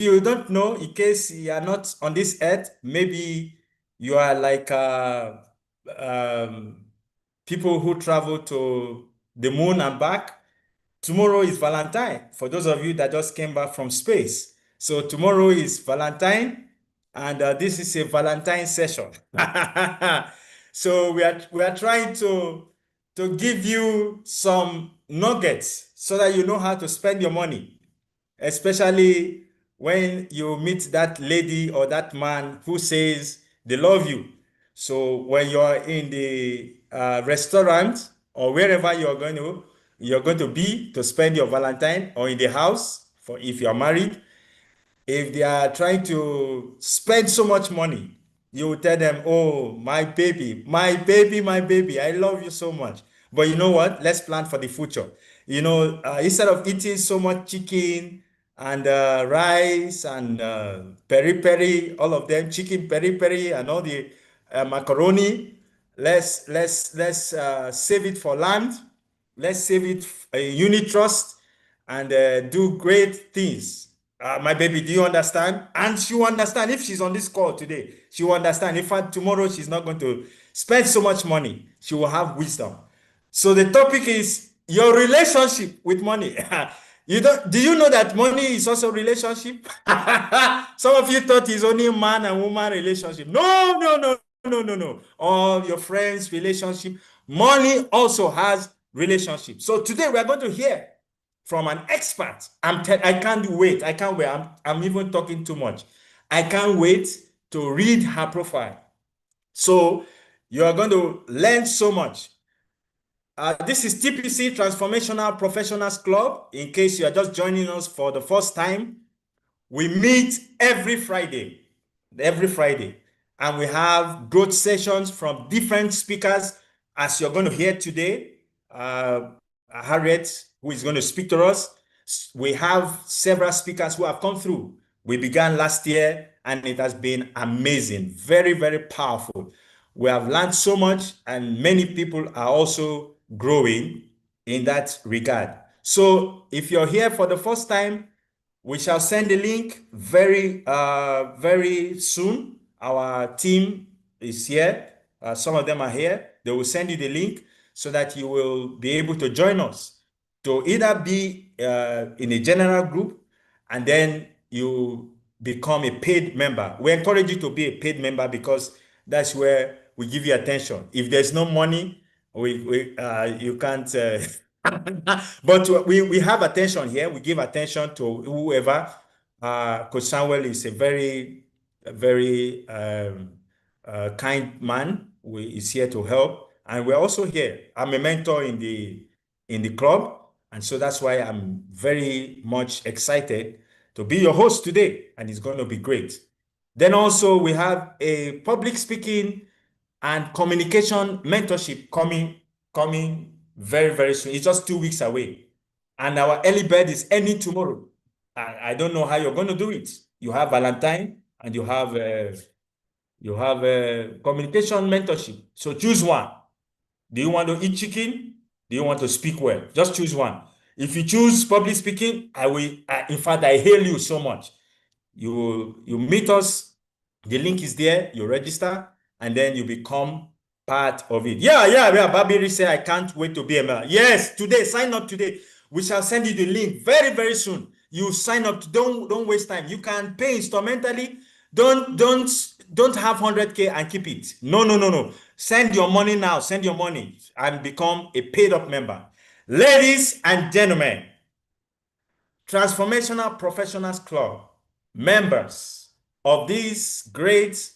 you don't know, in case you are not on this earth, maybe you are like um, people who travel to the moon and back. Tomorrow is Valentine for those of you that just came back from space. So tomorrow is Valentine, and this is a Valentine session. So we are trying to give you some nuggets so that you know how to spend your money, especially when you meet that lady or that man who says they love you. So when you're in the restaurant or wherever you're going to be to spend your Valentine, or in the house for if you're married, if they are trying to spend so much money, you will tell them, "Oh, my baby, my baby, my baby, I love you so much." But you know what? Let's plan for the future. Instead of eating so much chicken and rice and peri peri, all of them, chicken peri peri and all the macaroni, let's save it for land. Let's save it a unit trust and do great things. My baby, do you understand? And she will understand if she's on this call today. She will understand. In fact, tomorrow she's not going to spend so much money. She will have wisdom. So the topic is your relationship with money. Do you know that money is also relationship? Some of you thought it's only man and woman relationship. No, no, no, no, no, no. All your friends' relationship. Money also has relationship. So today we are going to hear from an expert. I can't wait. I can't wait. I'm even talking too much. I can't wait to read her profile. So you are going to learn so much. This is TPC Transformational Professionals Club. In case you are just joining us for the first time, we meet every Friday, and we have growth sessions from different speakers, as you're going to hear today. Harriet, who is going to speak to us. We have several speakers who have come through. We began last year, and it has been amazing, very, very powerful. We have learned so much, and many people are also growing in that regard. So if you're here for the first time, we shall send the link very soon. Our team is here. Some of them are here. They will send you the link so that you will be able to join us to either be in a general group, and then you become a paid member. We encourage you to be a paid member because that's where we give you attention. If there's no money, you can't. But we have attention here. We give attention to whoever. Coach Samuel is a very kind man. Is here to help, and we're also here. I'm a mentor in the club, and so that's why I'm very much excited to be your host today, and it's going to be great. Then also we have a public speaking and communication mentorship coming very soon. It's just 2 weeks away, and our early bird is ending tomorrow. I don't know how you're going to do it. You have Valentine and you have communication mentorship. So choose one. Do you want to eat chicken? Do you want to speak well? Just choose one. If you choose public speaking, in fact, I hail you so much. You meet us. The link is there. You register, and then you become part of it. Yeah. Babiri said, I can't wait to be a member. Yes, today, sign up today. We shall send you the link very soon. You sign up. Don't waste time. You can pay instrumentally. Don't have 100K and keep it. No. Send your money now. Send your money and become a paid up member. Ladies and gentlemen, Transformational Professionals Club members of this great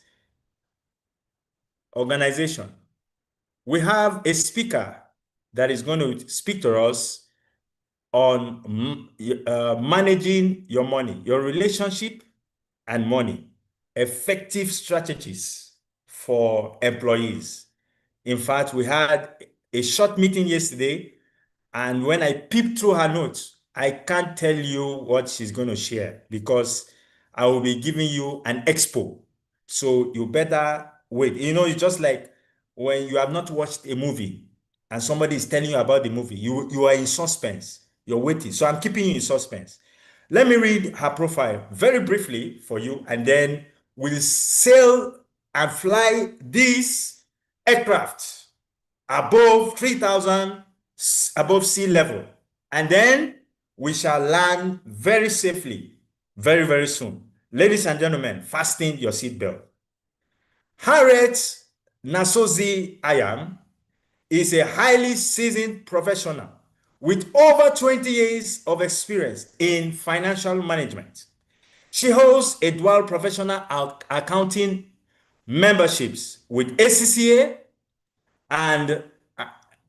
organization, we have a speaker that is going to speak to us on managing your money, your relationship and money, effective strategies for employees. In fact, we had a short meeting yesterday, and when I peeped through her notes, I can't tell you what she's going to share because I will be giving you an expo. So you better wait. It's just like when you have not watched a movie and somebody is telling you about the movie, you are in suspense. You're waiting. So I'm keeping you in suspense. Let me read her profile very briefly for you, and then we'll sail and fly this aircraft above 3,000, above sea level. And then we shall land very safely, very, very soon. Ladies and gentlemen, fasten your seatbelt. Harriet Nasozi Ayam is a highly seasoned professional with over 20 years of experience in financial management. She holds a dual professional accounting memberships with ACCA and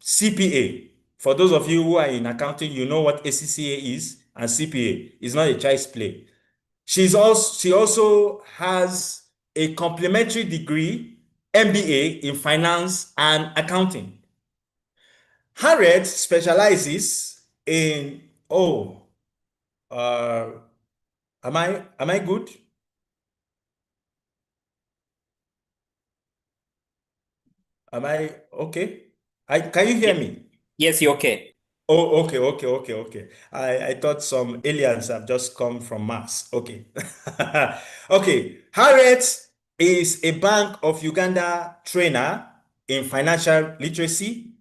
CPA. For those of you who are in accounting, you know what ACCA is, and CPA is not a child's play. She also has a complementary degree, MBA in finance and accounting. Harriet specializes in am I good? Am I okay? Can you hear me? Yes, you're okay. Oh, okay. I thought some aliens have just come from Mars. Okay. Okay. Harriet is a Bank of Uganda trainer in financial literacy.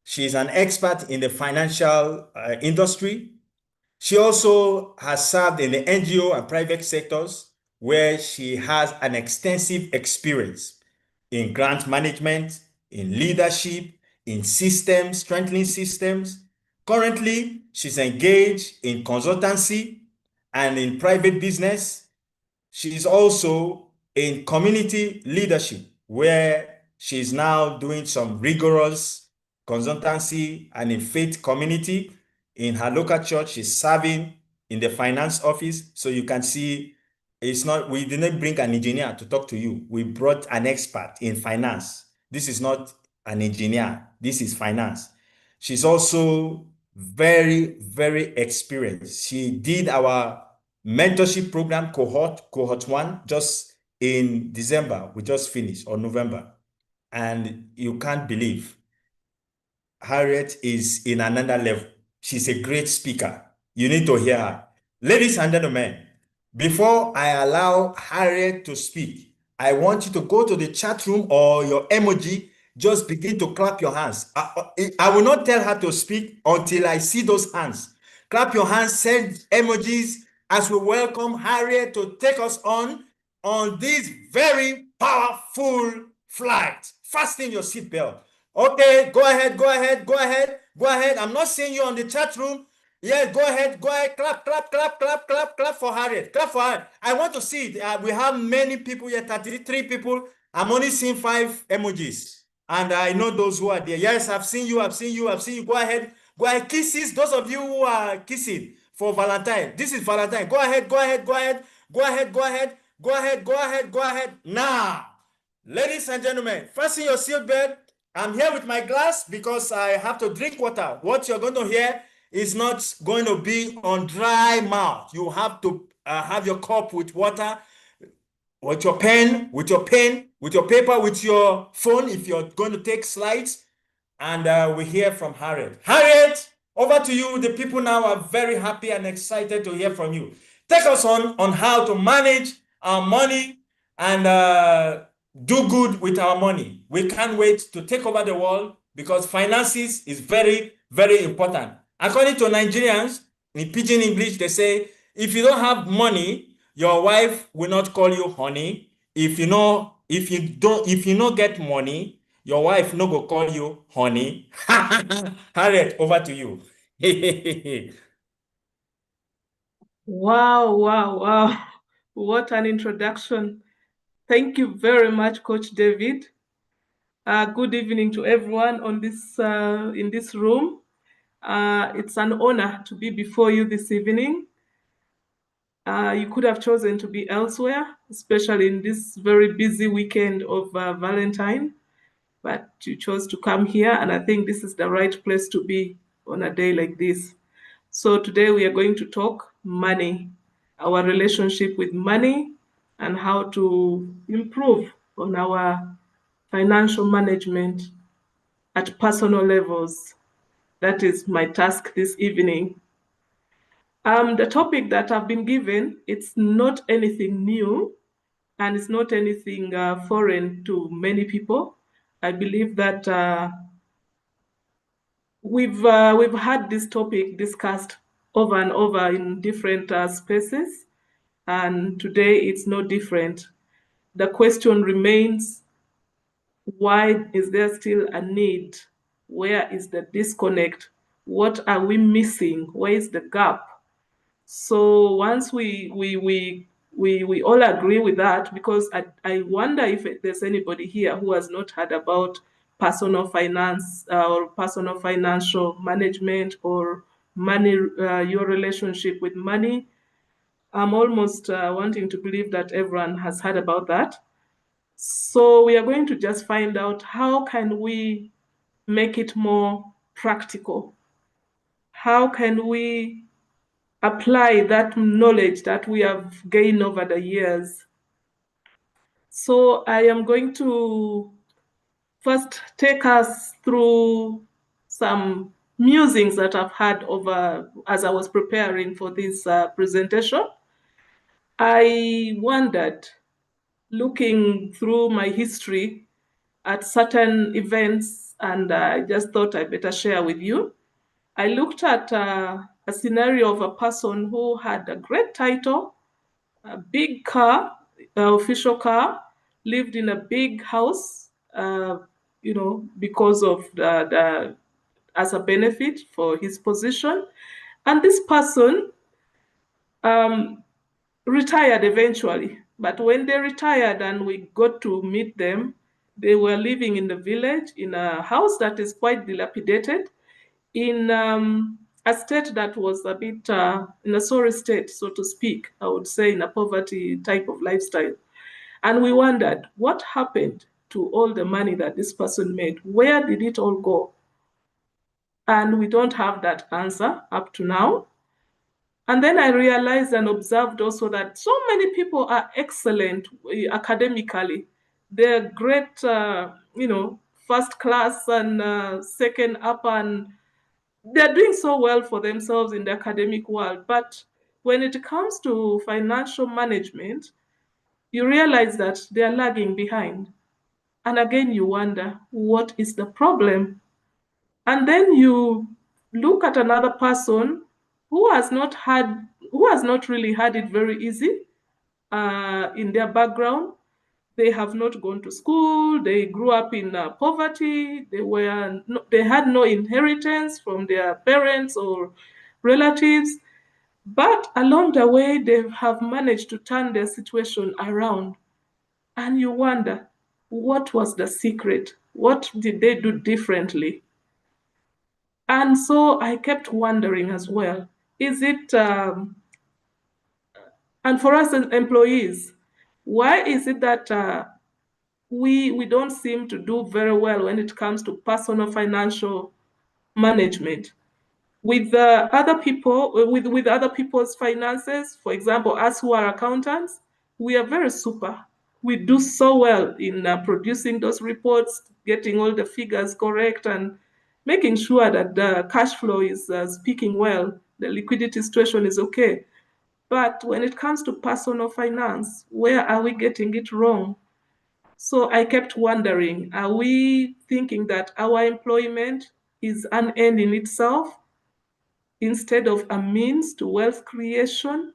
She is an expert in the financial industry. She also has served in the NGO and private sectors where she has an extensive experience in grant management, in leadership, in systems, strengthening systems. Currently, she's engaged in consultancy and in private business. She's also in community leadership, where she's now doing some rigorous consultancy and in faith community. In her local church, she's serving in the finance office. So you can see it's not, we didn't bring an engineer to talk to you. We brought an expert in finance. This is not an engineer. This is finance. She's also very, very experienced. She did our mentorship program cohort 1 just in December. We just finished, or November. And you can't believe Harriet is in another level. She's a great speaker. You need to hear her. Ladies and gentlemen, before I allow Harriet to speak, I want you to go to the chat room or your emoji. Just begin to clap your hands. I will not tell her to speak until I see those hands. Clap your hands, send emojis as we welcome Harriet to take us on this very powerful flight. Fasten your seatbelt. Okay, go ahead. I'm not seeing you on the chat room. Yes, go ahead. Clap for Harriet. Clap for her. I want to see it. We have many people here, 33 people. I'm only seeing 5 emojis. And I know those who are there. Yes, I've seen you. Go ahead. Kisses. Those of you who are kissing for Valentine. This is Valentine. Go ahead. Now, ladies and gentlemen, fasten your seatbelt. I'm here with my glass because I have to drink water. What you're going to hear is not going to be on dry mouth. You have to have your cup with water, with your pen, with your paper, with your phone if you're going to take slides. And we hear from Harriet. Harriet, over to you. The people now are very happy and excited to hear from you. Take us on how to manage our money and do good with our money. We can't wait to take over the world because finances is very, very important. According to Nigerians, in Pidgin English, they say, if you don't have money, your wife will not call you honey. If you don't get money, your wife no go call you honey. Harriet, over to you. Wow. What an introduction. Thank you very much, Coach David. Good evening to everyone on this in this room. It's an honor to be before you this evening. You could have chosen to be elsewhere, especially in this very busy weekend of Valentine, but you chose to come here, and I think this is the right place to be on a day like this. So today we are going to talk money, our relationship with money, and how to improve on our financial management at personal levels. That is my task this evening. The topic that I've been given, it's not anything new, and it's not anything foreign to many people. I believe that we've had this topic discussed over and over in different spaces, and today it's no different. The question remains, why is there still a need? Where is the disconnect? What are we missing? Where is the gap? So once we all agree with that, because I wonder if there's anybody here who has not heard about personal finance or personal financial management or money, your relationship with money. I'm almost wanting to believe that everyone has heard about that. So we are going to just find out how can we make it more practical? How can we apply that knowledge that we have gained over the years? So I am going to first take us through some musings that I've had over as I was preparing for this presentation. I wondered, looking through my history at certain events, and I just thought I better share with you. I looked at a scenario of a person who had a great title, a big car, official car, lived in a big house, because of as a benefit for his position. And this person um, retired eventually. But when they retired and we got to meet them, they were living in the village in a house that is quite dilapidated, in a state that was a bit in a sorry state, so to speak, I would say, in a poverty type of lifestyle. And we wondered what happened to all the money that this person made. Where did it all go? And we don't have that answer up to now. And then I realized and observed also that so many people are excellent academically. They're great, first class and second up, and they're doing so well for themselves in the academic world. But when it comes to financial management, you realize that they're lagging behind. And again, you wonder, what is the problem? And then you look at another person who has not really had it very easy in their background. They have not gone to school. They grew up in poverty. They had no inheritance from their parents or relatives. But along the way, they have managed to turn their situation around. And you wonder, what was the secret? What did they do differently? And so I kept wondering as well, is it, and for us as employees, why is it that we don't seem to do very well when it comes to personal financial management with other people, with other people's finances? For example, us who are accountants, we are very super. We do so well in producing those reports, getting all the figures correct, and making sure that the cash flow is speaking well, the liquidity situation is okay. But when it comes to personal finance, where are we getting it wrong? So I kept wondering, are we thinking that our employment is an end in itself instead of a means to wealth creation?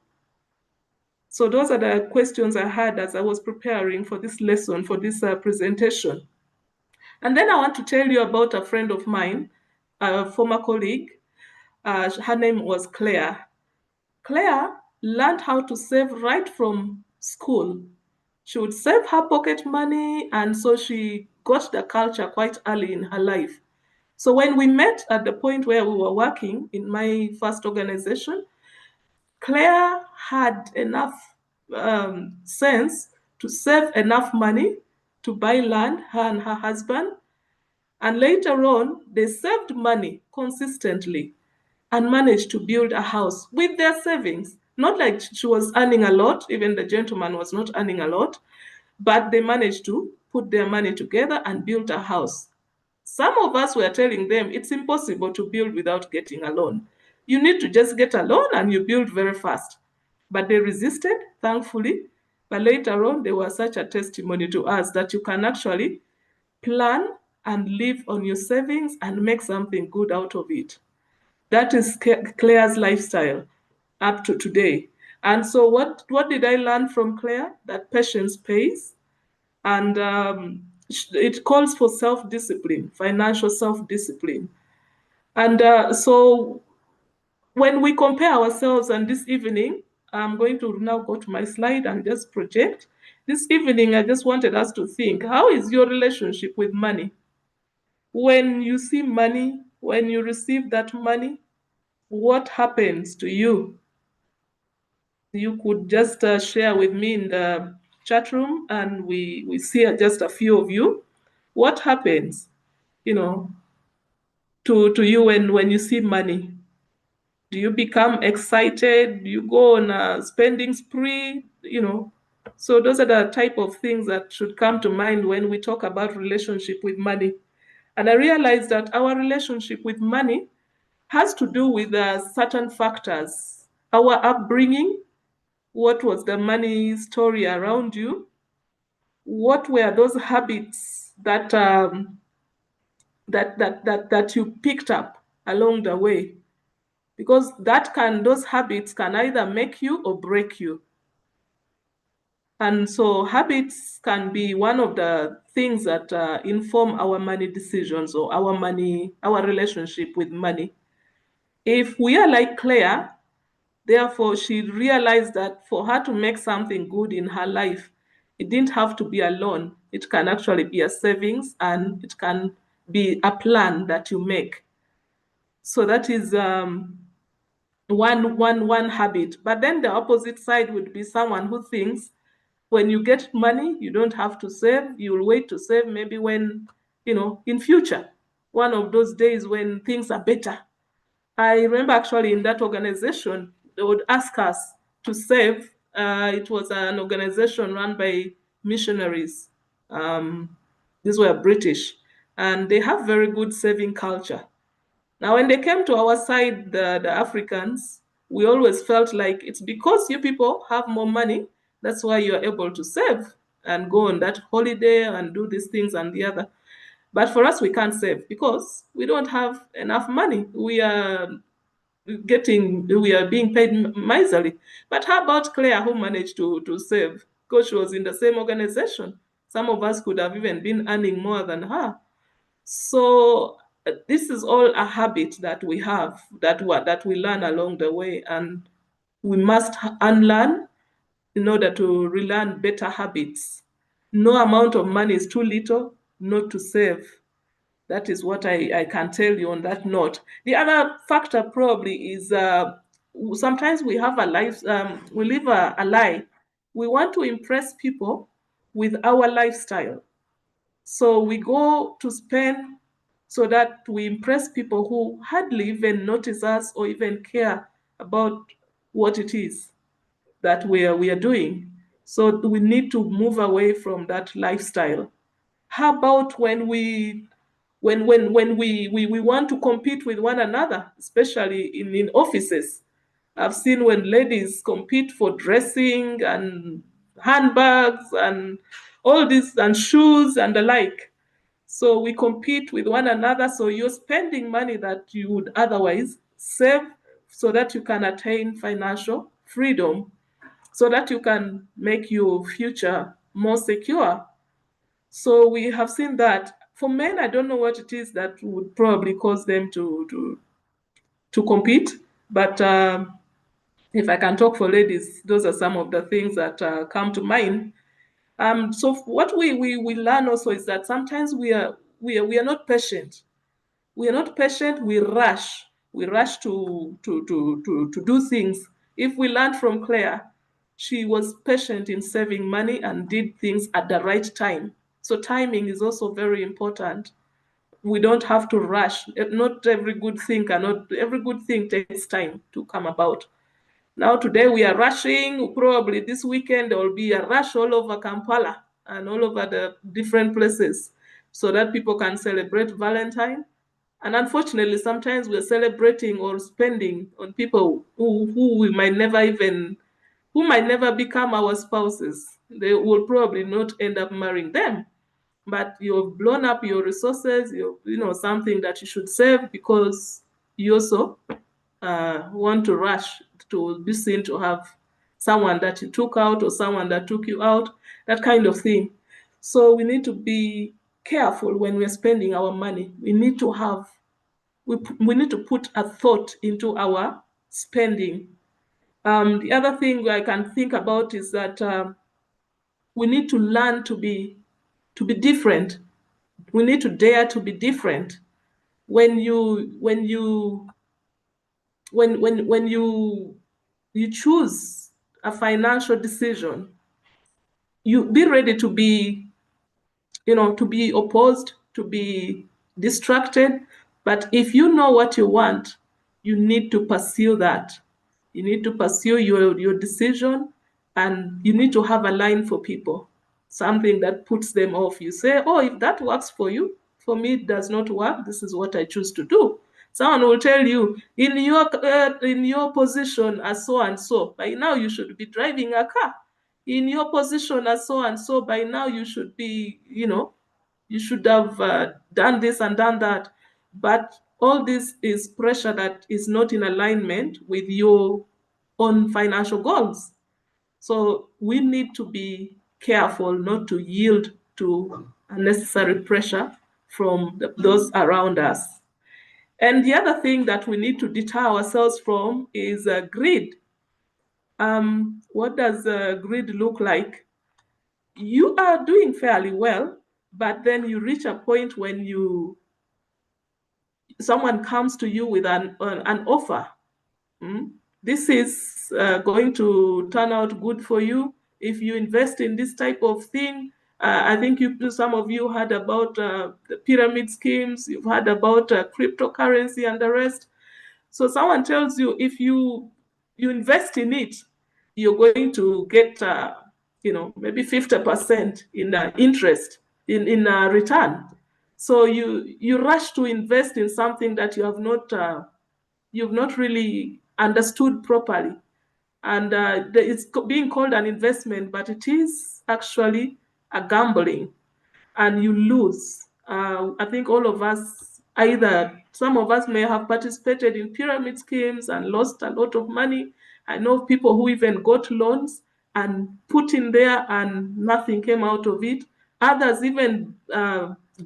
So those are the questions I had as I was preparing for this lesson, for this presentation. And then I want to tell you about a friend of mine, a former colleague. Her name was Claire. Claire learned how to save right from school. She would save her pocket money, and so she got the culture quite early in her life. So when we met at the point where we were working in my first organization, Claire had enough sense to save enough money to buy land, her and her husband. And later on, they saved money consistently and managed to build a house with their savings. Not like she was earning a lot, even the gentleman was not earning a lot, but they managed to put their money together and build a house. Some of us were telling them it's impossible to build without getting a loan. You need to just get a loan and you build very fast. But they resisted, thankfully. But later on, they were such a testimony to us that you can actually plan and live on your savings and make something good out of it. That is Claire's lifestyle up to today. And so what did I learn from Claire? That patience pays, and it calls for self-discipline, financial self-discipline. And so when we compare ourselves, and this evening, I'm going to now go to my slide and just project. This evening, I just wanted us to think, how is your relationship with money? When you see money, when you receive that money, what happens to you? You could just share with me in the chat room, and we see just a few of you. What happens, to you when you see money? Do you become excited? Do you go on a spending spree? So those are the type of things that should come to mind when we talk about relationship with money. And I realized that our relationship with money has to do with certain factors. Our upbringing, what was the money story around you? What were those habits that that you picked up along the way? Because those habits can either make you or break you. And so habits can be one of the things that inform our money decisions or our relationship with money. If we are like Claire, therefore she realized that for her to make something good in her life, it didn't have to be a loan. It can actually be a savings, and it can be a plan that you make. So that is one habit. But then the opposite side would be someone who thinks when you get money, you don't have to save. You'll wait to save maybe when, in future, one of those days when things are better. I remember actually in that organization, they would ask us to save. It was an organization run by missionaries. These were British, and they have very good saving culture. Now, when they came to our side, the Africans, we always felt like it's because you people have more money, that's why you're able to save and go on that holiday and do these things and the other. But for us, we can't save because we don't have enough money. We are being paid miserly. But how about Claire, who managed to save? Because she was in the same organization. Some of us could have even been earning more than her. So this is all a habit that we have, that we learn along the way, and we must unlearn in order to relearn better habits. No amount of money is too little not to save. That is what I can tell you on that note. The other factor probably is sometimes we have we live a lie. We want to impress people with our lifestyle. So we go to spend so that we impress people who hardly even notice us or even care about what it is that we are doing. So we need to move away from that lifestyle. How about when we want to compete with one another, especially in offices? I've seen when ladies compete for dressing and handbags and all this and shoes and the like. So we compete with one another. So you're spending money that you would otherwise save so that you can attain financial freedom, so that you can make your future more secure. So we have seen that. For men, I don't know what it is that would probably cause them to compete. But if I can talk for ladies, those are some of the things that come to mind. So what we learn also is that sometimes we are not patient. We are not patient. We rush. We rush to do things. If we learn from Claire, she was patient in saving money and did things at the right time. So timing is also very important. We don't have to rush. Not every good thing takes time to come about. Now today we are rushing. Probably this weekend there will be a rush all over Kampala and all over the different places so that people can celebrate Valentine. And unfortunately, sometimes we're celebrating or spending on people who we might never even, who might never become our spouses. They will probably not end up marrying them. But you've blown up your resources, something that you should save because you also want to rush to be seen to have someone that you took out or someone that took you out, that kind of thing. So we need to be careful when we're spending our money. We need to have, we need to put a thought into our spending. The other thing I can think about is that we need to learn to be different. We need to dare to be different. When you choose a financial decision, you be ready to be, to be opposed, to be distracted. But if you know what you want, you need to pursue that. You need to pursue your decision, and you need to have a line for people, something that puts them off. You say, oh, if that works for you, for me, it does not work. This is what I choose to do. Someone will tell you, in your position as so and so, by now you should be driving a car. In your position as so and so, by now you should be, you should have done this and done that. But all this is pressure that is not in alignment with your own financial goals. So we need to be careful not to yield to unnecessary pressure from those around us. And the other thing that we need to deter ourselves from is greed. What does greed look like? You are doing fairly well, but then you reach a point when someone comes to you with an offer. This is going to turn out good for you if you invest in this type of thing. I think some of you heard about the pyramid schemes. You've heard about cryptocurrency and the rest. So someone tells you, if you invest in it, you're going to get maybe 50% in interest in return. So you rush to invest in something that you've not really understood properly, and it's being called an investment, but it is actually a gambling, and you lose. I think all of us, either some of us may have participated in pyramid schemes and lost a lot of money. I know people who even got loans and put in there and nothing came out of it. Others even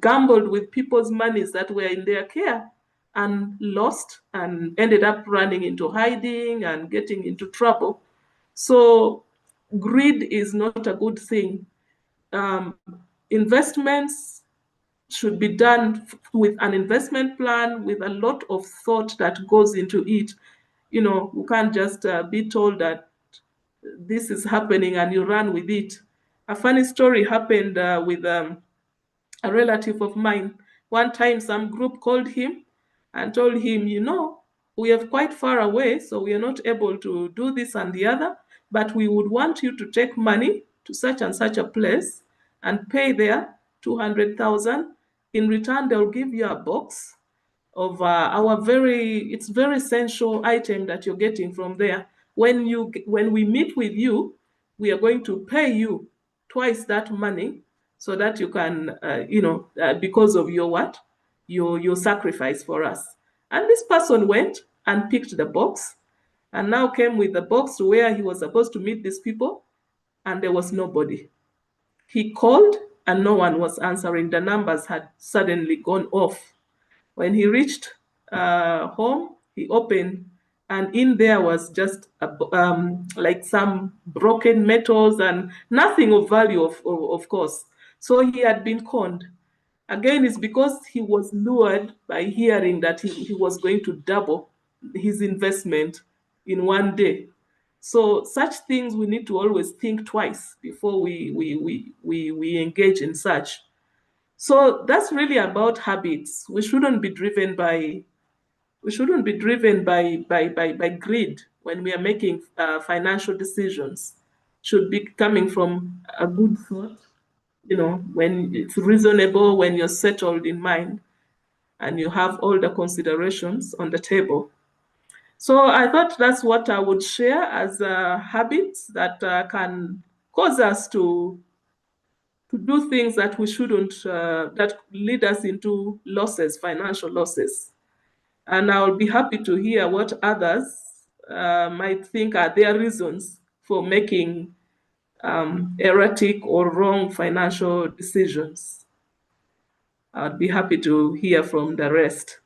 gambled with people's monies that were in their care and lost and ended up running into hiding and getting into trouble. So greed is not a good thing. Investments should be done with an investment plan, with a lot of thought that goes into it. We can't just be told that this is happening and you run with it. A funny story happened with a relative of mine. One time, some group called him and told him, we are quite far away, so we are not able to do this and the other, but we would want you to take money to such and such a place and pay there 200,000. In return, they'll give you a box of it's very essential item that you're getting from there. When we meet with you, we are going to pay you twice that money so that you can, because of your what? Your sacrifice for us. And this person went and picked the box and now came with the box to where he was supposed to meet these people, and there was nobody. He called and no one was answering. The numbers had suddenly gone off. When he reached home, he opened, and in there was just like some broken metals and nothing of value, of course. So he had been conned. Again, it's because he was lured by hearing that he was going to double his investment in one day. So such things we need to always think twice before we engage in such. So that's really about habits. We shouldn't be driven by greed when we are making financial decisions. Should be coming from a good thought, when it's reasonable, when you're settled in mind. and you have all the considerations on the table. So I thought that's what I would share as habits that can cause us to do things that we shouldn't, that lead us into losses, financial losses. And I'll be happy to hear what others might think are their reasons for making erratic or wrong financial decisions. I'd be happy to hear from the rest.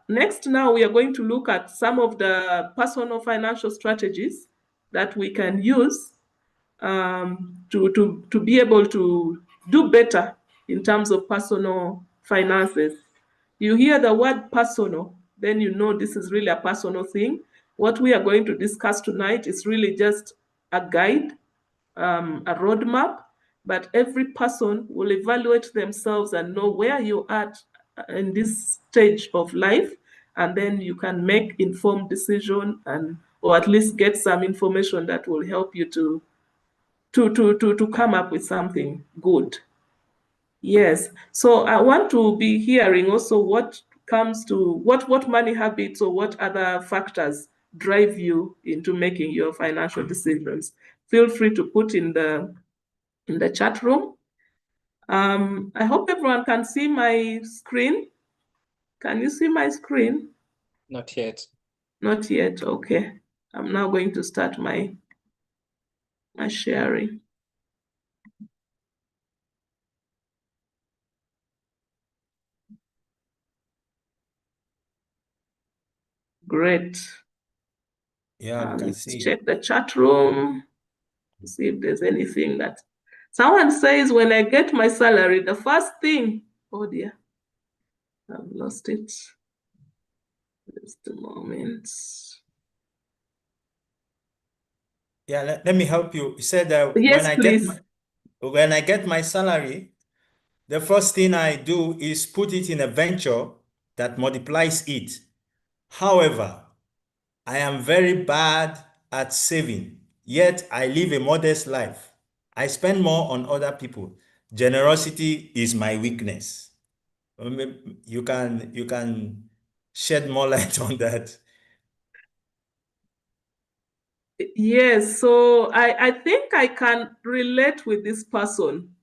Next, now we are going to look at some of the personal financial strategies that we can use to be able to do better in terms of personal finances. You hear the word personal, then you know this is really a personal thing. What we are going to discuss tonight is really just a guide, a roadmap, but every person will evaluate themselves and know where you are in this stage of life, and then you can make informed decision and or at least get some information that will help you to come up with something good. Yes. So I want to be hearing also what comes to what money habits or what other factors drive you into making your financial decisions. Feel free to put in the chat room. I hope everyone can see my screen. Can you see my screen? Not yet. Not yet. Okay. I'm now going to start my sharing. Great. Yeah, I can Let's see. check the chat room, see if there's anything that someone says, when I get my salary, the first thing, oh dear, I've lost it. Just a moment. Yeah, let me help you. You said that Yes, please. when I get my salary, the first thing I do is put it in a venture that multiplies it. However, I am very bad at saving, yet I live a modest life. I spend more on other people. Generosity is my weakness. You can shed more light on that. Yes, so I think I can relate with this person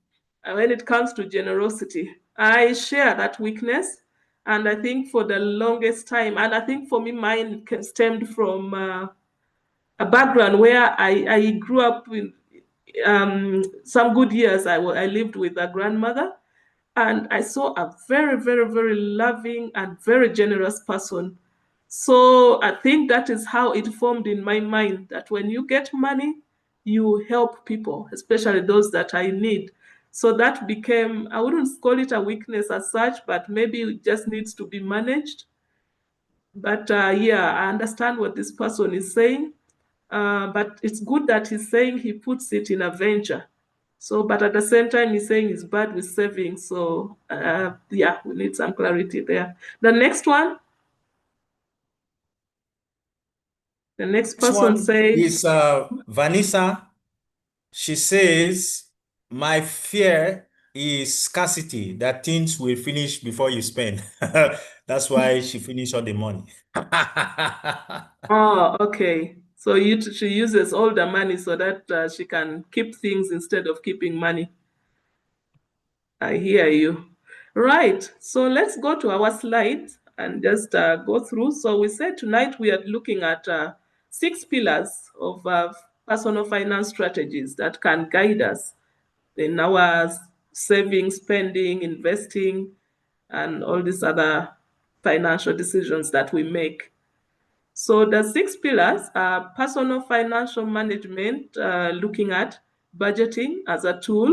when it comes to generosity. I share that weakness, and I think for the longest time, and I think for me, mine stemmed from a background where I grew up with some good years. I lived with a grandmother, and I saw a very, very, very loving and very generous person. So I think that is how it formed in my mind that when you get money, you help people, especially those that are in need. So that became, I wouldn't call it a weakness as such, but maybe it just needs to be managed. But yeah, I understand what this person is saying. But it's good that he's saying he puts it in a venture. So, but at the same time, he's saying he's bad with saving. So, yeah, we need some clarity there. The next one. The next person says, is Vanessa. She says, my fear is scarcity, that things will finish before you spend. That's why she finished all the money. oh, okay. So she uses all the money so that she can keep things instead of keeping money. I hear you. Right. So let's go to our slides and just go through. So we said tonight we are looking at 6 pillars of personal finance strategies that can guide us in our saving, spending, investing, and all these other financial decisions that we make. So the 6 pillars are personal financial management, looking at budgeting as a tool.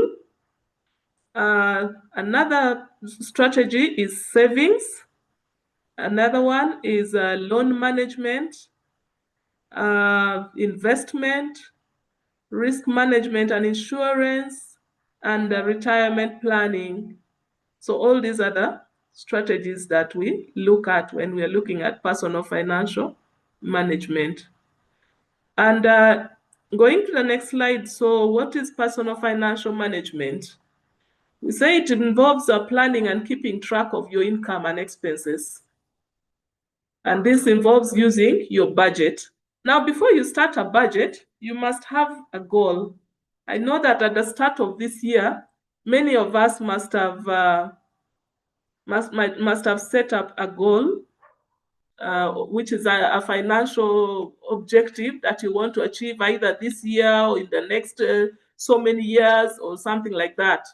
Another strategy is savings. Another one is loan management, investment, risk management and insurance, and retirement planning. So all these are the strategies that we look at when we are looking at personal financial management. And going to the next slide. So what is personal financial management? We say it involves planning and keeping track of your income and expenses. And this involves using your budget. Now, before you start a budget, you must have a goal. I know that at the start of this year, many of us must have set up a goal, which is a financial objective that you want to achieve either this year or in the next so many years or something like that.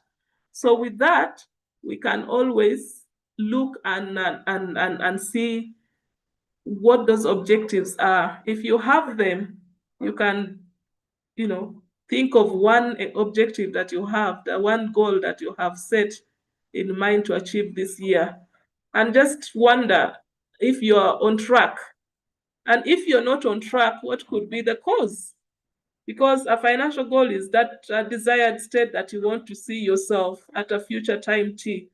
So with that, we can always look and see what those objectives are. If you have them, you can, think of one objective that you have, the one goal that you have set in mind to achieve this year, and just wonder if you are on track. And if you're not on track, what could be the cause? Because a financial goal is that desired state that you want to see yourself at a future time T.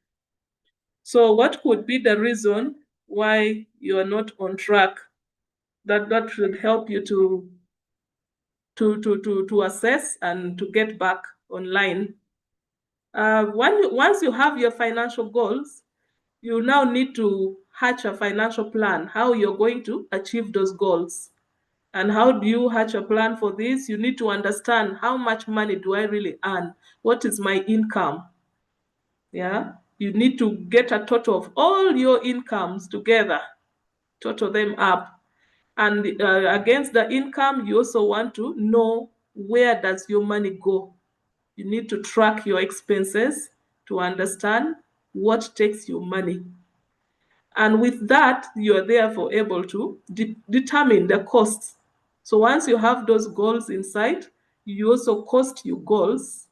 So what could be the reason why you are not on track? That should help you to assess and to get back online. Once you have your financial goals, you now need to hatch a financial plan, how you're going to achieve those goals. And how do you hatch a plan for this? You need to understand, how much money do I really earn? What is my income? Yeah, you need to get a total of all your incomes together, total them up. And against the income, you also want to know, where does your money go? You need to track your expenses to understand what takes your money. And with that, you are therefore able to determine the costs. So once you have those goals in sight, you also cost your goals.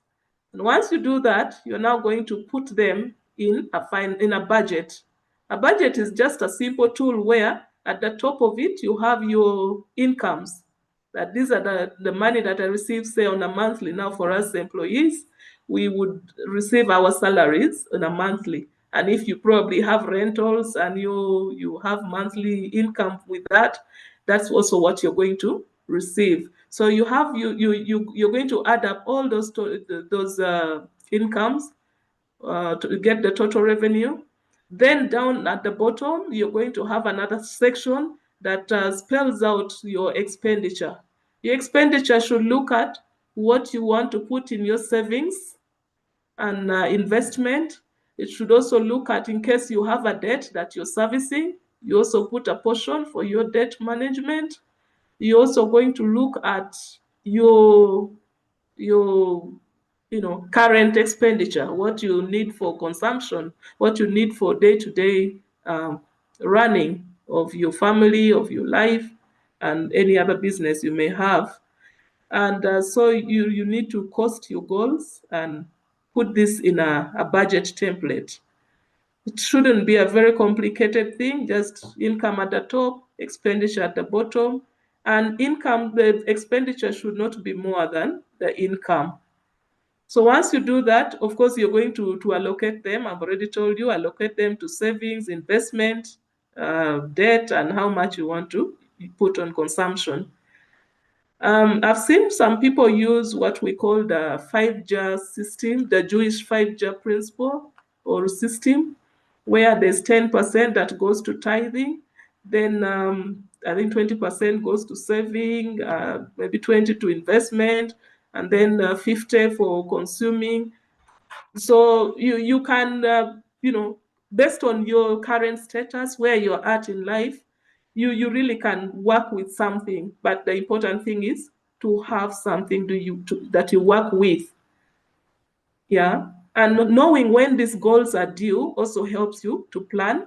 And once you do that, you're now going to put them in a budget. A budget is just a simple tool where at the top of it, you have your incomes. That these are the money that I receive, say, on a monthly. Now, for us employees, we would receive our salaries on a monthly. And if you probably have rentals and you have monthly income with that, that's also what you're going to receive. So you're going to add up all those incomes to get the total revenue. Then down at the bottom, you're going to have another section that spells out your expenditure. Your expenditure should look at what you want to put in your savings and investment. It should also look at, in case you have a debt that you're servicing, you also put a portion for your debt management. You're also going to look at your current expenditure, what you need for consumption, what you need for day-to-day running of your family, of your life, and any other business you may have. And so you need to cost your goals and put this in a budget template. It shouldn't be a very complicated thing, just income at the top, expenditure at the bottom. And the expenditure should not be more than the income. So once you do that, of course, you're going to allocate them. I've already told you, allocate them to savings, investment, debt, and how much you want to put on consumption. I've seen some people use what we call the 5-jar system, the Jewish 5-jar principle or system, where there's 10% that goes to tithing, then I think 20% goes to saving, maybe 20 to investment, and then 50 for consuming. So you can, based on your current status, where you're at in life, you really can work with something. But the important thing is to have something that you work with. Yeah. And knowing when these goals are due also helps you to plan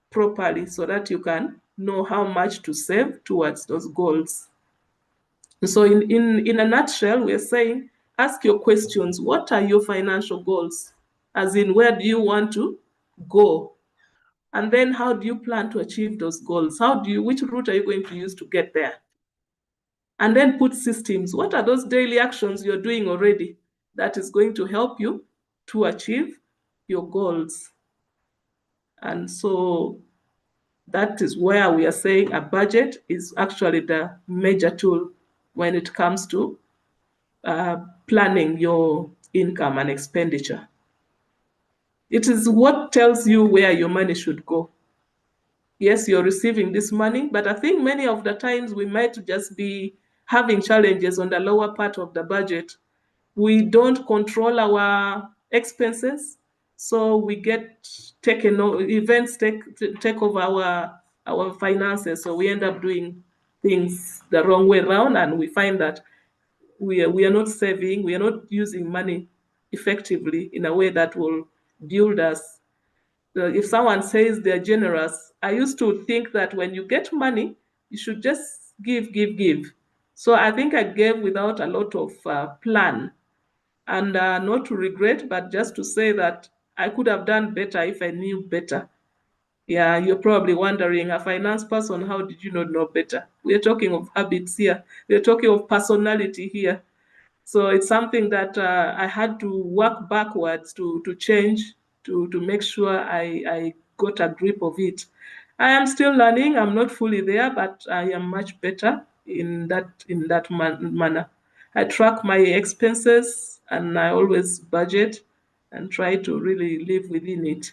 properly so that you can know how much to save towards those goals. So in a nutshell, we're saying, ask your questions. What are your financial goals? As in, where do you want to go? And then how do you plan to achieve those goals? Which route are you going to use to get there? And then put systems. What are those daily actions you're doing already that is going to help you to achieve your goals? And so that is where we are saying a budget is actually the major tool when it comes to planning your income and expenditure. It is what tells you where your money should go. Yes, you're receiving this money, but I think many of the times we might just be having challenges on the lower part of the budget. We don't control our expenses, so we get taken events take over our finances, so we end up doing things the wrong way around, and we find that we are not saving, we are not using money effectively in a way that will build us. If someone says they're generous, I used to think that when you get money, you should just give. So I think I gave without a lot of plan, and not to regret, but just to say that I could have done better if I knew better. Yeah, you're probably wondering, a finance person, how did you not know better? We're talking of habits here. We're talking of personality here. So it's something that I had to work backwards to change, to make sure I got a grip of it. I am still learning. I'm not fully there, but I am much better in that manner. I track my expenses and I always budget and try to really live within it.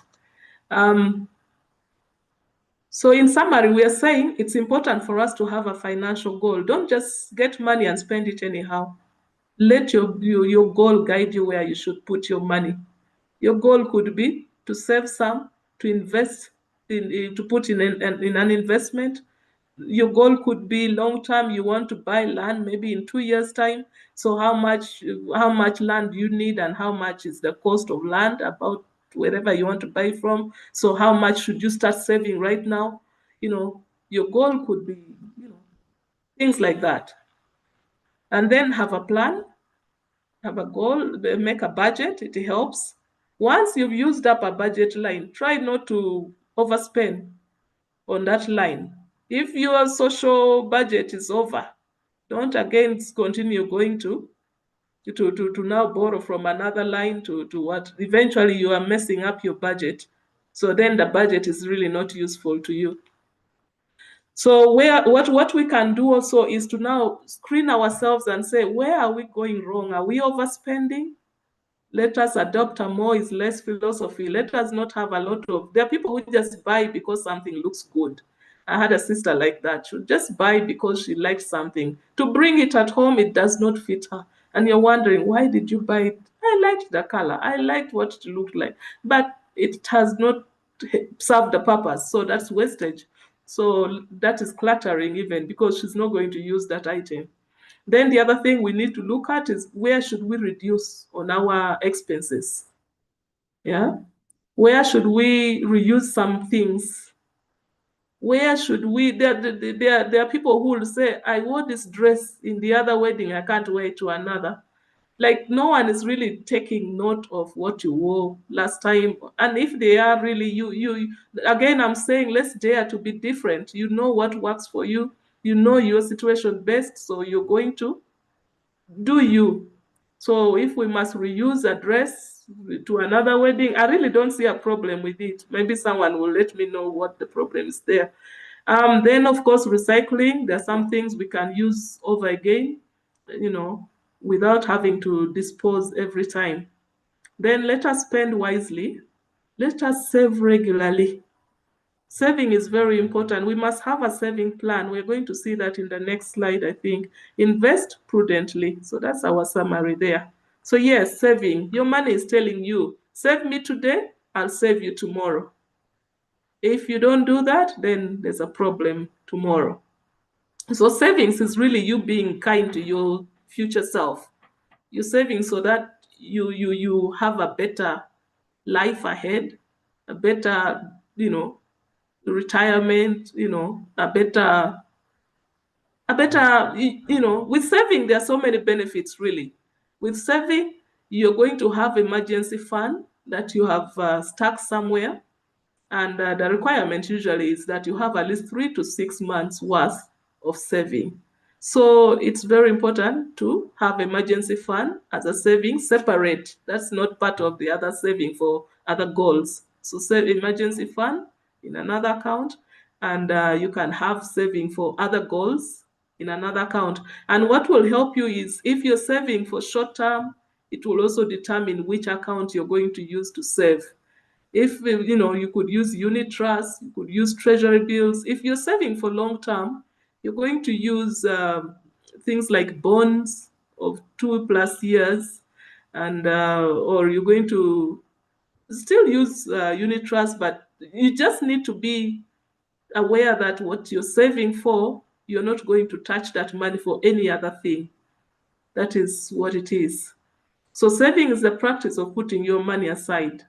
So in summary, we are saying it's important for us to have a financial goal. Don't just get money and spend it anyhow. Let your goal guide you where you should put your money. Your goal could be to save some, to invest to put in an investment. Your goal could be long term. You want to buy land maybe in 2 years' time. So how much land do you need, and how much is the cost of land about wherever you want to buy from? So how much should you start saving right now? Your goal could be things like that. And then have a plan, have a goal, make a budget. It helps. Once you've used up a budget line, try not to overspend on that line. If your social budget is over, don't again continue going to now borrow from another line to what eventually you are messing up your budget. So then the budget is really not useful to you. So what we can do also is to now screen ourselves and say, where are we going wrong? Are we overspending? Let us adopt a more is less philosophy. Let us not have a lot of, there are people who just buy because something looks good. I had a sister like that. She would just buy because she liked something. To bring it at home, it does not fit her. And you're wondering, why did you buy it? I liked the color. I liked what it looked like. But it has not served the purpose. So that's wastage. So that is cluttering even, because she's not going to use that item. Then the other thing we need to look at is, where should we reduce on our expenses? Yeah. Where should we reuse some things? Where should we, there are people who will say, I wore this dress in the other wedding, I can't wear it to another. Like, no one is really taking note of what you wore last time. And if they are really, you again, I'm saying, let's dare to be different. You know what works for you. You know your situation best, so you're going to do you. So if we must reuse a dress to another wedding, I really don't see a problem with it. Maybe someone will let me know what the problem is there. Then, of course, recycling. There are some things we can use over again, without having to dispose every time. Then let us spend wisely. Let us save regularly. Saving is very important. We must have a saving plan. We're going to see that in the next slide, I think. Invest prudently. So that's our summary there. So yes, saving. Your money is telling you, save me today, I'll save you tomorrow. If you don't do that, then there's a problem tomorrow. So savings is really you being kind to your future self. You're saving so that you have a better life ahead, a better, retirement, a better, with saving, there are so many benefits really. With saving, you're going to have emergency fund that you have stuck somewhere. And the requirement usually is that you have at least 3 to 6 months worth of saving. So it's very important to have emergency fund as a saving separate. That's not part of the other saving for other goals. So save emergency fund in another account, and you can have saving for other goals in another account. And what will help you is, if you're saving for short term, it will also determine which account you're going to use to save. If you could use unit trust, you could use treasury bills. If you're saving for long term, you're going to use things like bonds of 2+ years, and or you're going to still use unit trust, but you just need to be aware that what you're saving for, you're not going to touch that money for any other thing. That is what it is. So saving is the practice of putting your money aside.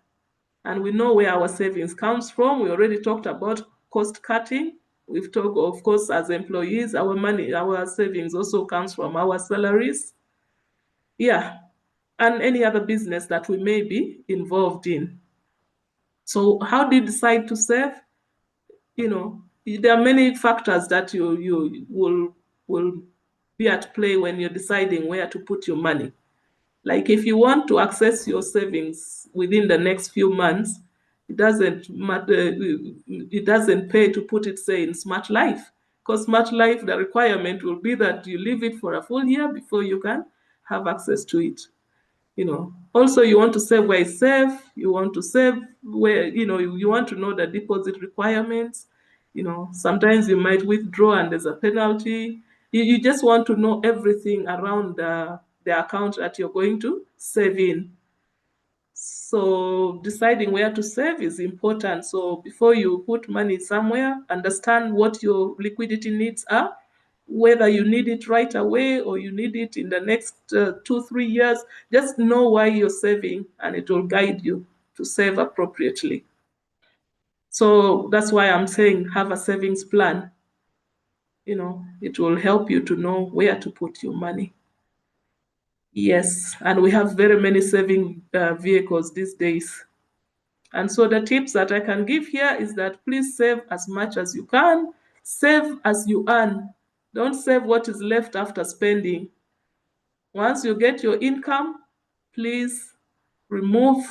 And we know where our savings comes from. We already talked about cost cutting. We've talked, of course, as employees, our money, our savings also comes from our salaries. Yeah, and any other business that we may be involved in. So how do you decide to save? There are many factors that you will be at play when you're deciding where to put your money. Like if you want to access your savings within the next few months, it doesn't matter, it doesn't pay to put it, say, in Smart Life. Because Smart Life, the requirement will be that you leave it for a full year before you can have access to it. Also, you want to save where it's safe. You want to save where, you want to know the deposit requirements. Sometimes you might withdraw and there's a penalty. You just want to know everything around the account that you're going to save in. So deciding where to save is important. So before you put money somewhere, understand what your liquidity needs are, whether you need it right away or you need it in the next 2-3 years. Just know why you're saving, and it will guide you to save appropriately. So that's why I'm saying have a savings plan. It will help you to know where to put your money. Yes, and we have very many saving vehicles these days. And so the tips that I can give here is that please save as much as you can. Save as you earn. Don't save what is left after spending. Once you get your income, please remove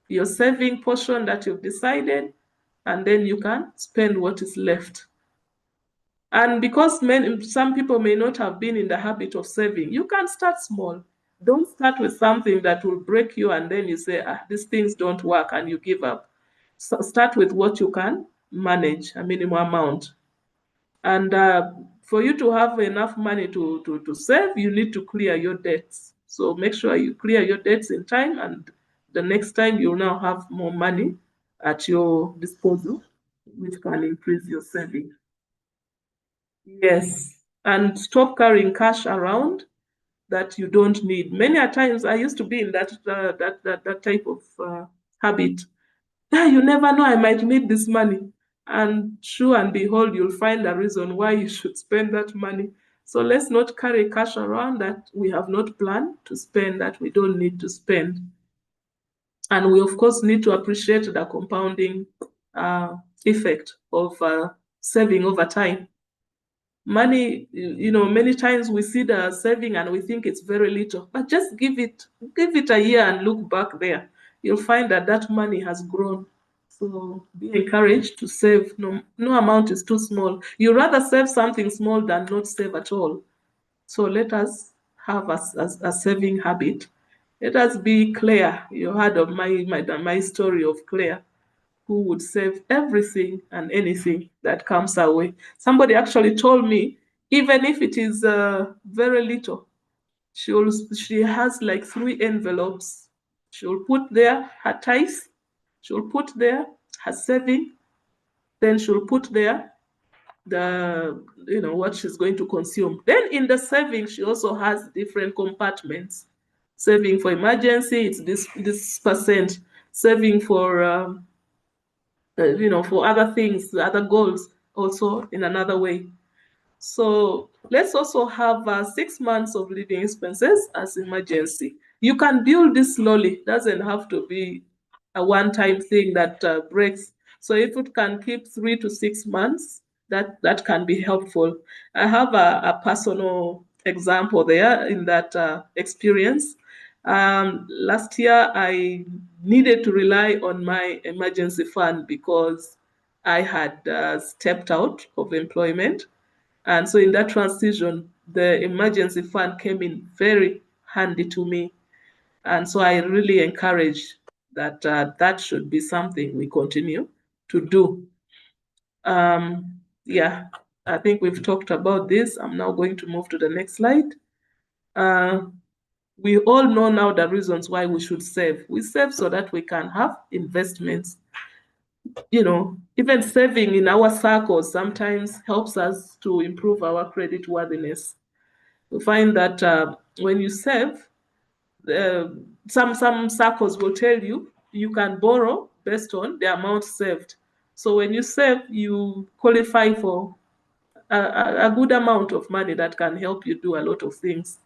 your saving portion that you've decided, and then you can spend what is left. And because some people may not have been in the habit of saving, you can start small. Don't start with something that will break you and then you say, these things don't work, and you give up. So start with what you can manage, a minimum amount. And for you to have enough money to save, you need to clear your debts. So make sure you clear your debts in time, and the next time you'll now have more money at your disposal, which can increase your saving. Yes, and stop carrying cash around that you don't need. Many a times I used to be in that type of habit. You never know, I might need this money. And sure and behold, you'll find a reason why you should spend that money. So let's not carry cash around that we have not planned to spend, that we don't need to spend. And we, of course, need to appreciate the compounding effect of saving over time. Money, many times we see the saving and we think it's very little, but just give it a year and look back there. You'll find that money has grown. So be encouraged to save. No amount is too small. You rather save something small than not save at all. So let us have a saving habit. Let us be Claire. You heard of my story of Claire, who would save everything and anything that comes our way. Somebody actually told me, even if it is very little, she has like 3 envelopes. She'll put there her tithes, she'll put there her saving, then she'll put there what she's going to consume. Then in the saving, she also has different compartments. Saving for emergency, it's this percent. Saving for for other things, other goals, also in another way. So let's also have 6 months of living expenses as emergency. You can build this slowly. It doesn't have to be a one-time thing that breaks. So if it can keep 3 to 6 months, that can be helpful. I have a personal example there in that experience. Last year, I needed to rely on my emergency fund because I had stepped out of employment. And so in that transition, the emergency fund came in very handy to me. And so I really encourage that that should be something we continue to do. Yeah, I think we've talked about this. I'm now going to move to the next slide. We all know now the reasons why we should save. We save so that we can have investments. You know, even saving in our circles sometimes helps us to improve our credit worthiness. We find that when you save, some circles will tell you you can borrow based on the amount saved. So when you save, you qualify for a good amount of money that can help you do a lot of things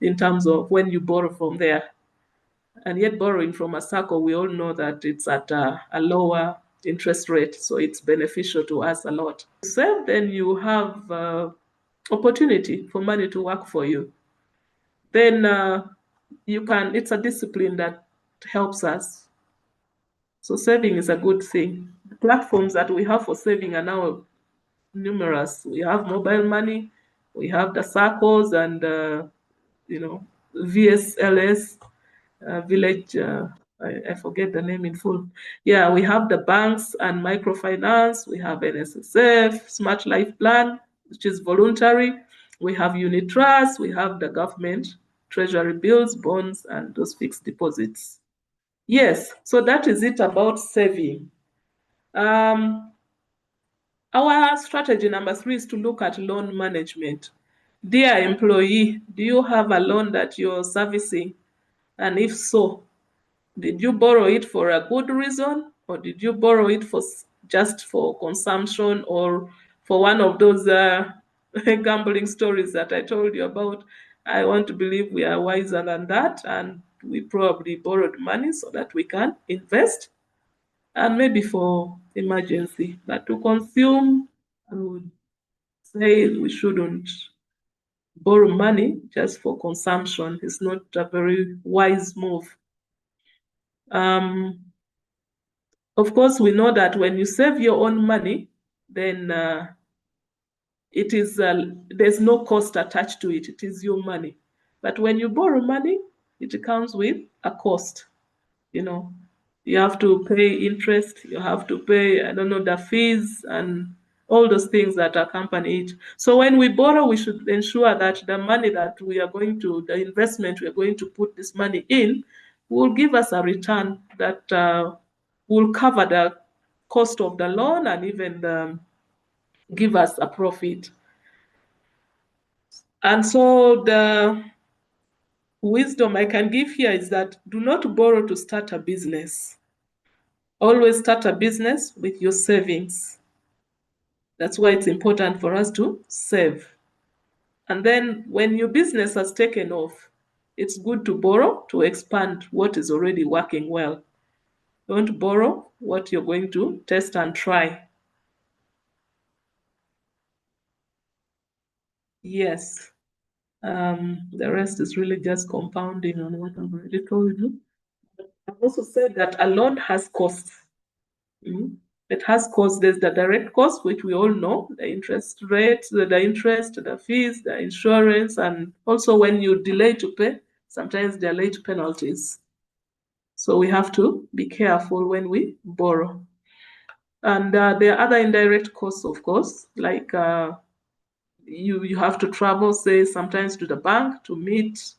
in terms of when you borrow from there. And yet borrowing from a circle, we all know that it's at a lower interest rate, so it's beneficial to us a lot. Save, then you have opportunity for money to work for you. Then you can, it's a discipline that helps us. So saving is a good thing. The platforms that we have for saving are now numerous. We have mobile money, we have the circles and you know, VSLS, village, I forget the name in full. Yeah, we have the banks and microfinance, we have NSSF, Smart Life Plan, which is voluntary. We have unit trusts, we have the government, treasury bills, bonds, and those fixed deposits. Yes, so that is it about saving. Our strategy number 3 is to look at loan management. Dear employee, do you have a loan that you're servicing? And if so, did you borrow it for a good reason, or did you borrow it for just for consumption, or for one of those gambling stories that I told you about? I want to believe we are wiser than that, and we probably borrowed money so that we can invest and maybe for emergency. But to consume, I would say we shouldn't borrow money just for consumption. It's not a very wise move. Of course, we know that when you save your own money, then it is there's no cost attached to it. It is your money. But when you borrow money, it comes with a cost. You know, you have to pay interest. You have to pay, I don't know, the fees and all those things that accompany it. So when we borrow, we should ensure that the money that we are going to, the investment we are going to put this money in, will give us a return that will cover the cost of the loan and even give us a profit. And so the wisdom I can give here is that do not borrow to start a business. Always start a business with your savings. That's why it's important for us to save. And then when your business has taken off, it's good to borrow to expand what is already working well. Don't borrow what you're going to test and try. Yes. The rest is really just compounding on what I've already told you. I've also said that a loan has costs. It has costs. There's the direct cost, which we all know, the interest rate, the interest, the fees, the insurance, and also when you delay to pay, sometimes there are late penalties. So we have to be careful when we borrow. And there are other indirect costs, of course, like you have to travel, say, sometimes to the bank to meet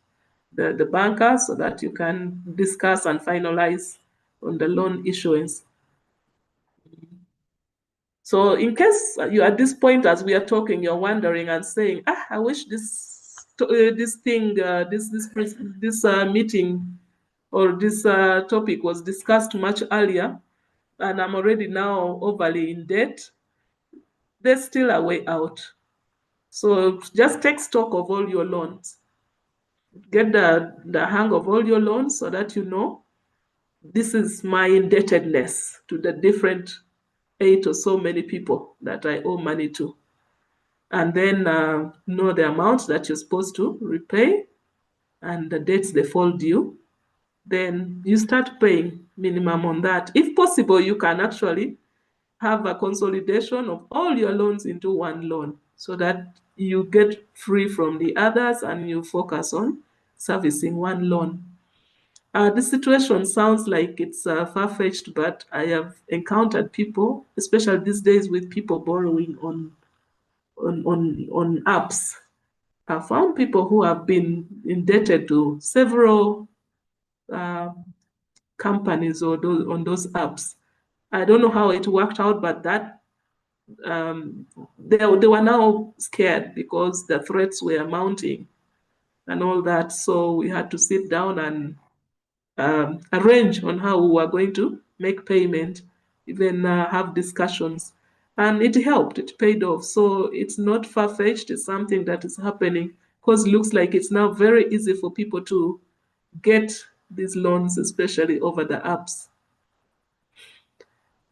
the banker so that you can discuss and finalize on the loan issuance. So in case you at this point as we are talking, you're wondering and saying, I wish this meeting or this topic was discussed much earlier, and I'm already now overly in debt. There's still a way out. So just take stock of all your loans. Get the hang of all your loans so that you know this is my indebtedness to the different 8 or so many people that I owe money to. And then know the amount that you're supposed to repay and the dates they fall due. Then you start paying minimum on that. If possible, you can actually have a consolidation of all your loans into one loan so that you get free from the others and you focus on servicing one loan. The situation sounds like it's far-fetched, but I have encountered people, especially these days with people borrowing on apps. I found people who have been indebted to several companies or on those apps. I don't know how it worked out, but that they were now scared because the threats were mounting and all that. So we had to sit down and arrange on how we were going to make payment, even have discussions. And it helped, it paid off. So it's not far-fetched, it's something that is happening because it looks like it's now very easy for people to get these loans, especially over the apps.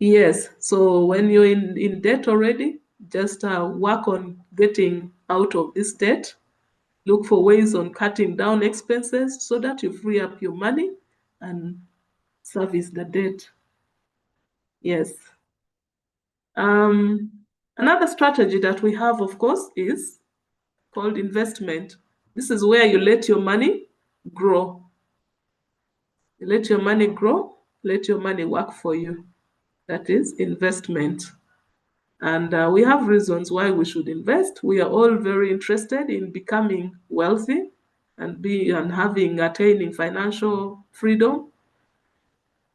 Yes, so when you're in debt already, just work on getting out of this debt. Look for ways on cutting down expenses so that you free up your money and service the debt. Yes. Another strategy that we have, of course, is called investment. This is where you let your money grow. You let your money grow, let your money work for you. That is investment. And we have reasons why we should invest. We are all very interested in becoming wealthy and attaining financial freedom.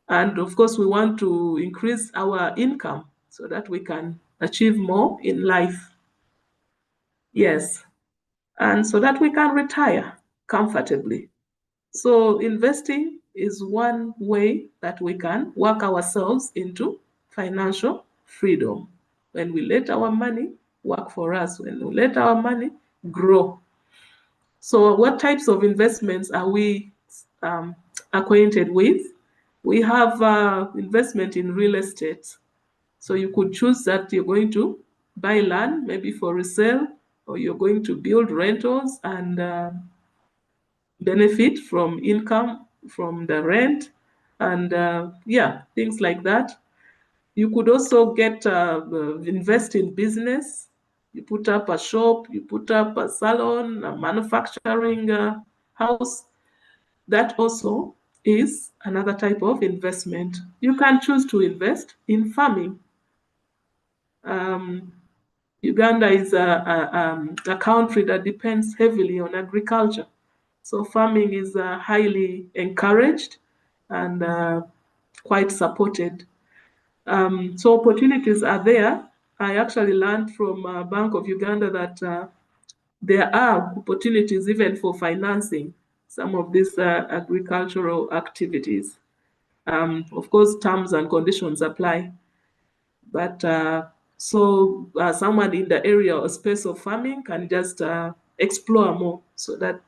And of course, we want to increase our income so that we can achieve more in life. Yes. And so that we can retire comfortably. So investing is one way that we can work ourselves into financial freedom. When we let our money work for us, when we let our money grow. So what types of investments are we acquainted with? We have investment in real estate. So you could choose that you're going to buy land, maybe for resale, or you're going to build rentals and benefit from income from the rent and things like that. You could also invest in business. You put up a shop, you put up a salon, a manufacturing house. That also is another type of investment. You can choose to invest in farming. Uganda is a country that depends heavily on agriculture. So farming is highly encouraged and quite supported. So opportunities are there. I actually learned from Bank of Uganda that there are opportunities even for financing some of these agricultural activities. Of course, terms and conditions apply. But someone in the area or space of farming can just explore more so that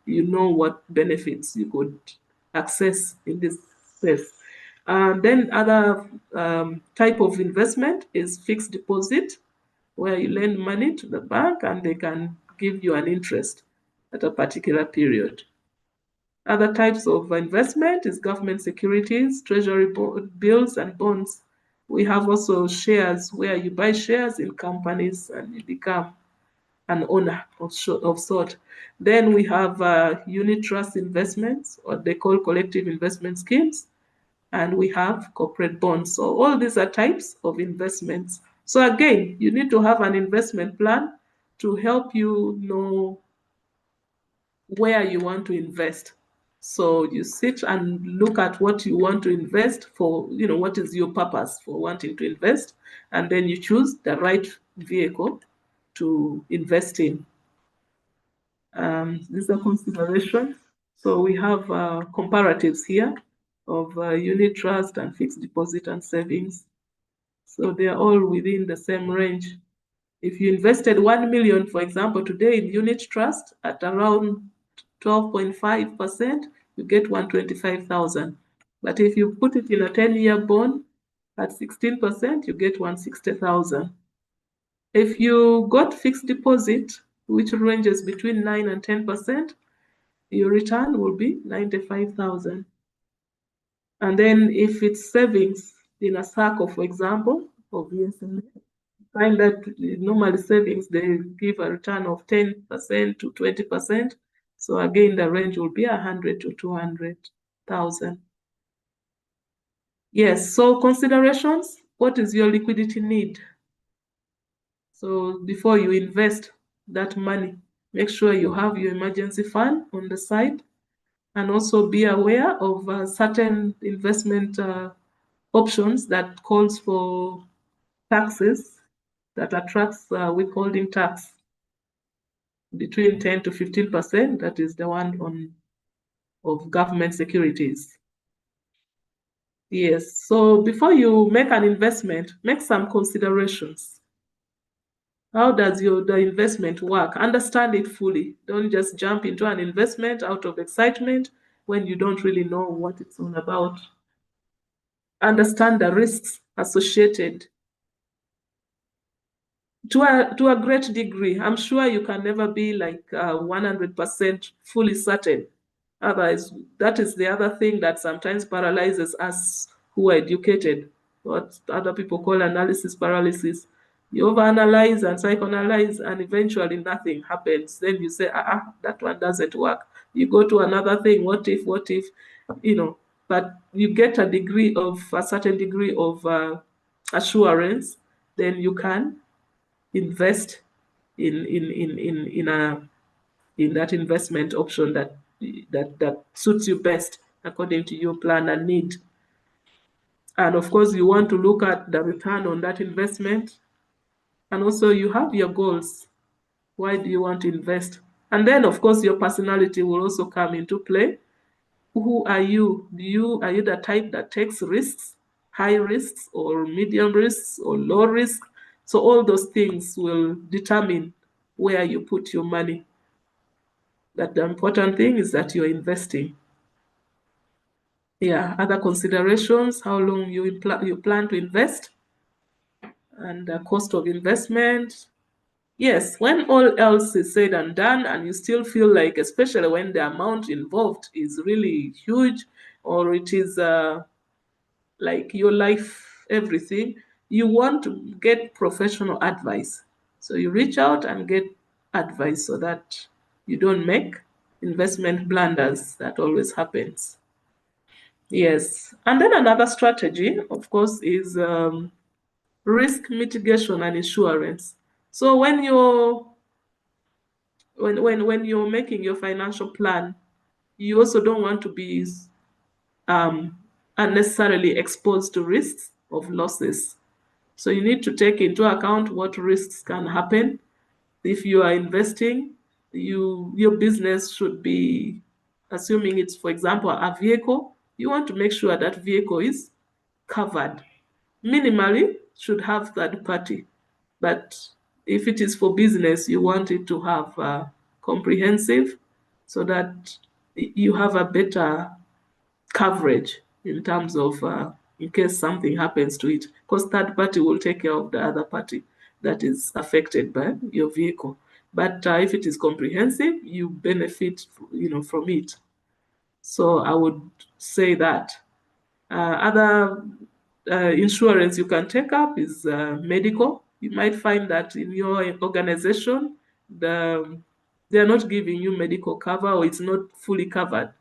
you know what benefits you could access in this space. Then other type of investment is fixed deposit, where you lend money to the bank and they can give you an interest at a particular period. Other types of investment is government securities, treasury bills, and bonds. We have also shares where you buy shares in companies and you become an owner of sort. Then we have unit trust investments, or they call collective investment schemes, and we have corporate bonds. So all these are types of investments. So again, you need to have an investment plan to help you know where you want to invest. So you sit and look at what you want to invest for, what is your purpose for wanting to invest, and then you choose the right vehicle to invest in. These are considerations. So we have comparatives here of unit trust and fixed deposit and savings. So they are all within the same range. If you invested 1 million, for example, today in unit trust at around 12.5%, you get 125,000. But if you put it in a 10-year bond at 16%, you get 160,000. If you got fixed deposit, which ranges between 9 and 10%, your return will be 95,000. And then if it's savings in a SACCO, for example, of ESMA, find that normally savings, they give a return of 10% to 20%. So again, the range will be 100 to 200,000. 100,000. Yes, so considerations, what is your liquidity need? So before you invest that money, make sure you have your emergency fund on the side, and also be aware of certain investment options that calls for taxes that attracts withholding tax between 10 to 15%. That is the one of government securities. Yes, so before you make an investment, make some considerations. How does the investment work? Understand it fully. Don't just jump into an investment out of excitement when you don't really know what it's all about. Understand the risks associated. To a great degree, I'm sure you can never be like 100% fully certain. Otherwise, that is the other thing that sometimes paralyzes us who are educated, what other people call analysis paralysis. You overanalyze and psychoanalyze, and eventually nothing happens. Then you say, that one doesn't work. You go to another thing, what if, but you get a certain degree of assurance, then you can invest in that investment option that suits you best according to your plan and need. And of course, you want to look at the return on that investment. And also you have your goals. Why do you want to invest? And then of course your personality will also come into play. Who are you? Are you the type that takes risks, high risks or medium risks or low risk? So all those things will determine where you put your money. But the important thing is that you're investing. Yeah, other considerations, how long you plan to invest, and the cost of investment. Yes, when all else is said and done, and you still feel like, especially when the amount involved is really huge, or it is like your life, everything, you want to get professional advice. So you reach out and get advice so that you don't make investment blunders. That always happens. Yes. And then another strategy, of course, is risk mitigation and insurance. So when you're making your financial plan, you also don't want to be unnecessarily exposed to risks of losses. So you need to take into account what risks can happen. If you are investing, your business should be, assuming it's, for example, a vehicle, you want to make sure that vehicle is covered. Minimally should have third party, but if it is for business, you want it to have comprehensive, so that you have a better coverage in terms of in case something happens to it, because third party will take care of the other party that is affected by your vehicle. But if it is comprehensive, you benefit, from it. So I would say that other insurance you can take up is medical. You might find that in your organization, they're not giving you medical cover, or it's not fully covered.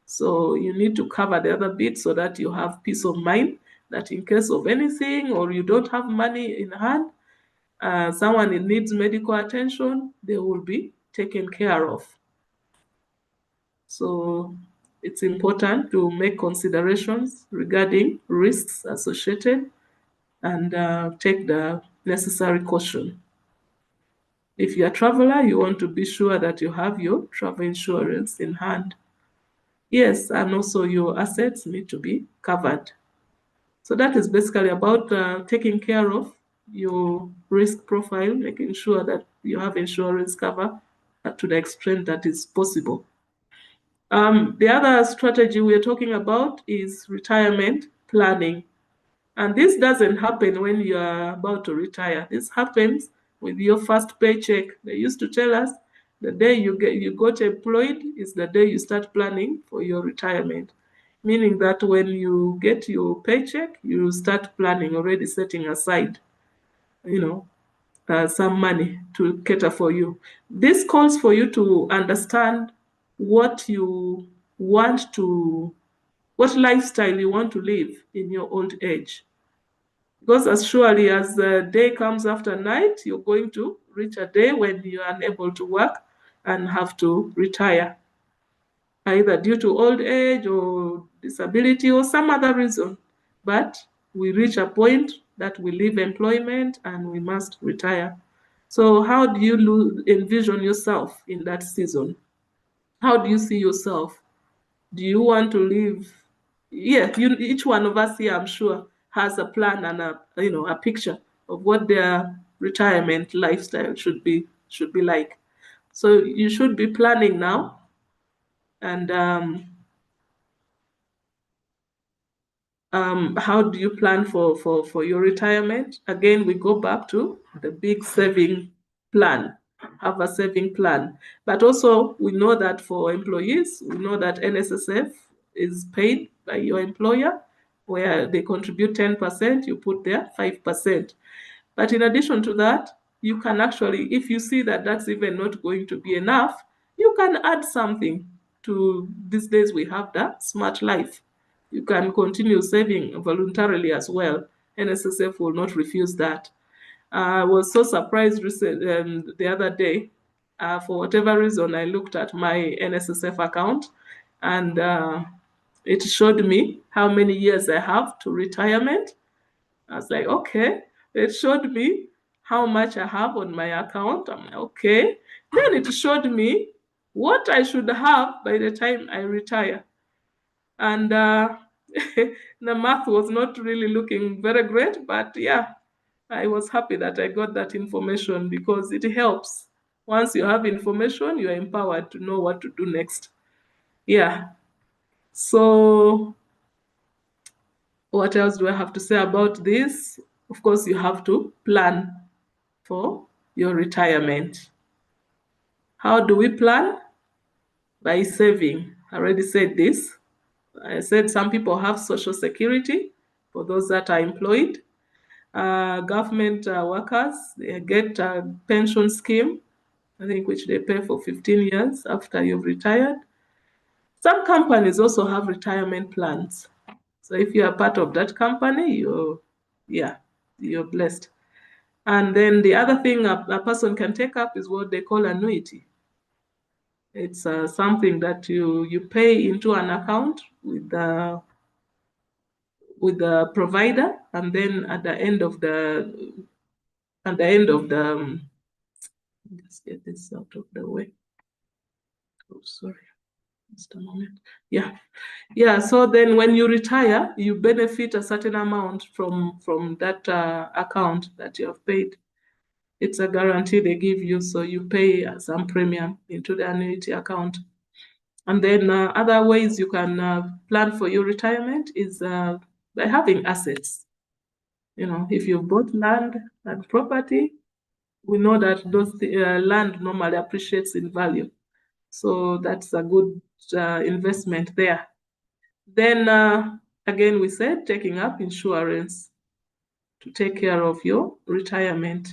So you need to cover the other bit so that you have peace of mind that in case of anything, or you don't have money in hand, someone needs medical attention, they will be taken care of. So it's important to make considerations regarding risks associated and take the necessary caution. If you're a traveler, you want to be sure that you have your travel insurance in hand. Yes, and also your assets need to be covered. So that is basically about taking care of your risk profile, making sure that you have insurance cover to the extent that is possible. The other strategy we're talking about is retirement planning. And this doesn't happen when you are about to retire. This happens with your first paycheck. They used to tell us the day you got employed is the day you start planning for your retirement. Meaning that when you get your paycheck, you start planning, already setting aside, some money to cater for you. This calls for you to understand what you want to what lifestyle you want to live in your old age. Because as surely as the day comes after night, you're going to reach a day when you're unable to work and have to retire, either due to old age or disability or some other reason. But we reach a point that we leave employment and we must retire. So how do you envision yourself in that season? How do you see yourself? Do you want to live? Yeah, each one of us here, I'm sure, has a plan and a picture of what their retirement lifestyle should be like. So you should be planning now, and how do you plan for your retirement? Again, we go back to the big saving plan. Have a saving plan. But also, we know that for employees, we know that NSSF is paid by your employer, where they contribute 10%, you put there 5%. But in addition to that, you can actually, if you see that that's even not going to be enough, you can add something to, these days we have the Smart Life. You can continue saving voluntarily as well. NSSF will not refuse that. I was so surprised the other day. For whatever reason, I looked at my NSSF account and it showed me how many years I have to retirement. I was like, okay. It showed me how much I have on my account. I'm like, okay. Then it showed me what I should have by the time I retire. And the math was not really looking very great, but yeah, I was happy that I got that information because it helps. Once you have information, you're empowered to know what to do next. Yeah. So what else do I have to say about this? Of course, you have to plan for your retirement. How do we plan? By saving. I already said this. I said some people have social security for those that are employed. Government workers, they get a pension scheme, I think, which they pay for 15 years after you've retired. Some companies also have retirement plans. So if you are part of that company, you're blessed. And then the other thing a person can take up is what they call annuity. It's something that you pay into an account with the provider, and then at the end of the let's get this out of the way. Oh, sorry, just a moment. Yeah. So then, when you retire, you benefit a certain amount from that account that you have paid. It's a guarantee they give you, so you pay some premium into the annuity account. And then other ways you can plan for your retirement is by having assets. If you've bought land and property, we know that those land normally appreciates in value. So that's a good investment there. Then again, we said taking up insurance to take care of your retirement.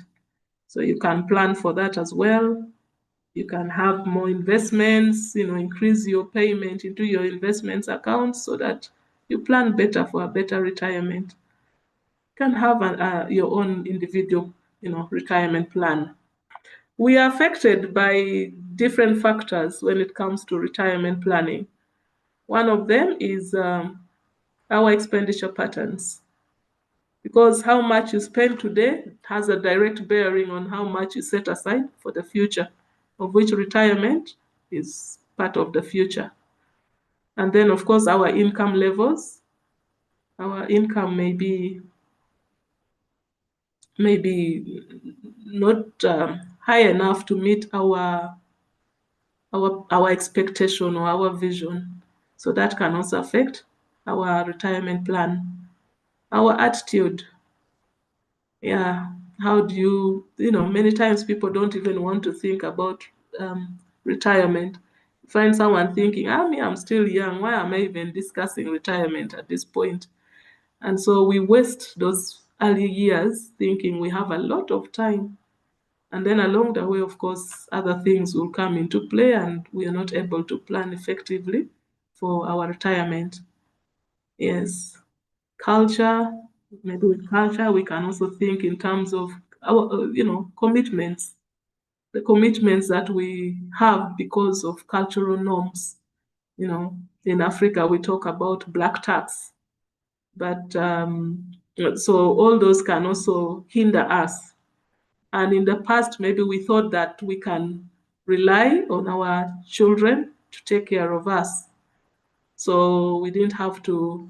So you can plan for that as well. You can have more investments, increase your payment into your investments account so that you plan better for a better retirement. You can have your own individual, retirement plan. We are affected by different factors when it comes to retirement planning. One of them is our expenditure patterns, because how much you spend today has a direct bearing on how much you set aside for the future, of which retirement is part of the future. And then, of course, our income levels. Our income may be not high enough to meet our expectation or our vision. So that can also affect our retirement plan. Our attitude. Yeah. How do you many times people don't even want to think about retirement. You find someone thinking, I'm still young. Why am I even discussing retirement at this point? And so we waste those early years thinking we have a lot of time. And then along the way, of course, other things will come into play and we are not able to plan effectively for our retirement. Yes, culture. Maybe with culture, we can also think in terms of our, commitments. The commitments that we have because of cultural norms. In Africa, we talk about black tax, but so all those can also hinder us. And in the past, maybe we thought that we can rely on our children to take care of us. So we didn't have to